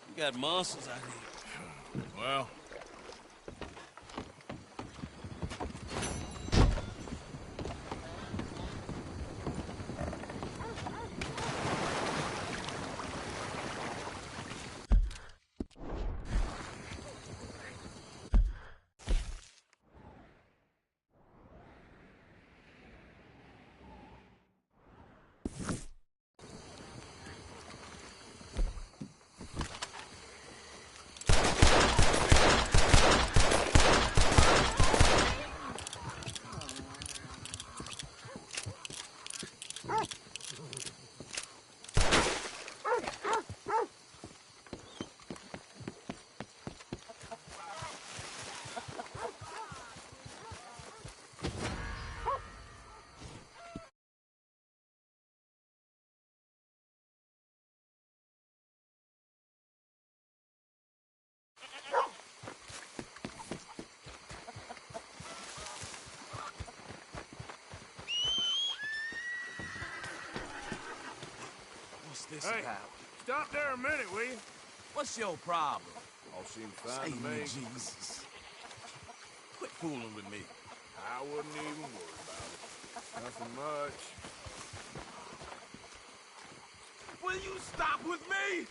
You got monsters out here. Well... This hey, about? Stop there a minute, will you? What's your problem? All seems fine Save to me, me. Jesus. Quit fooling with me. I wouldn't even worry about it. Nothing much. Will you stop with me?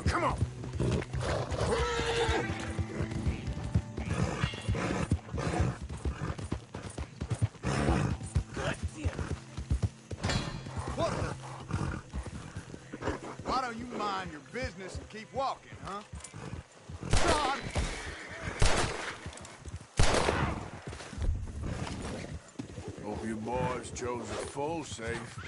Come on! Why don't you mind your business and keep walking, huh? God! Hope you boys chose a full safe.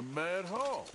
a bad haul.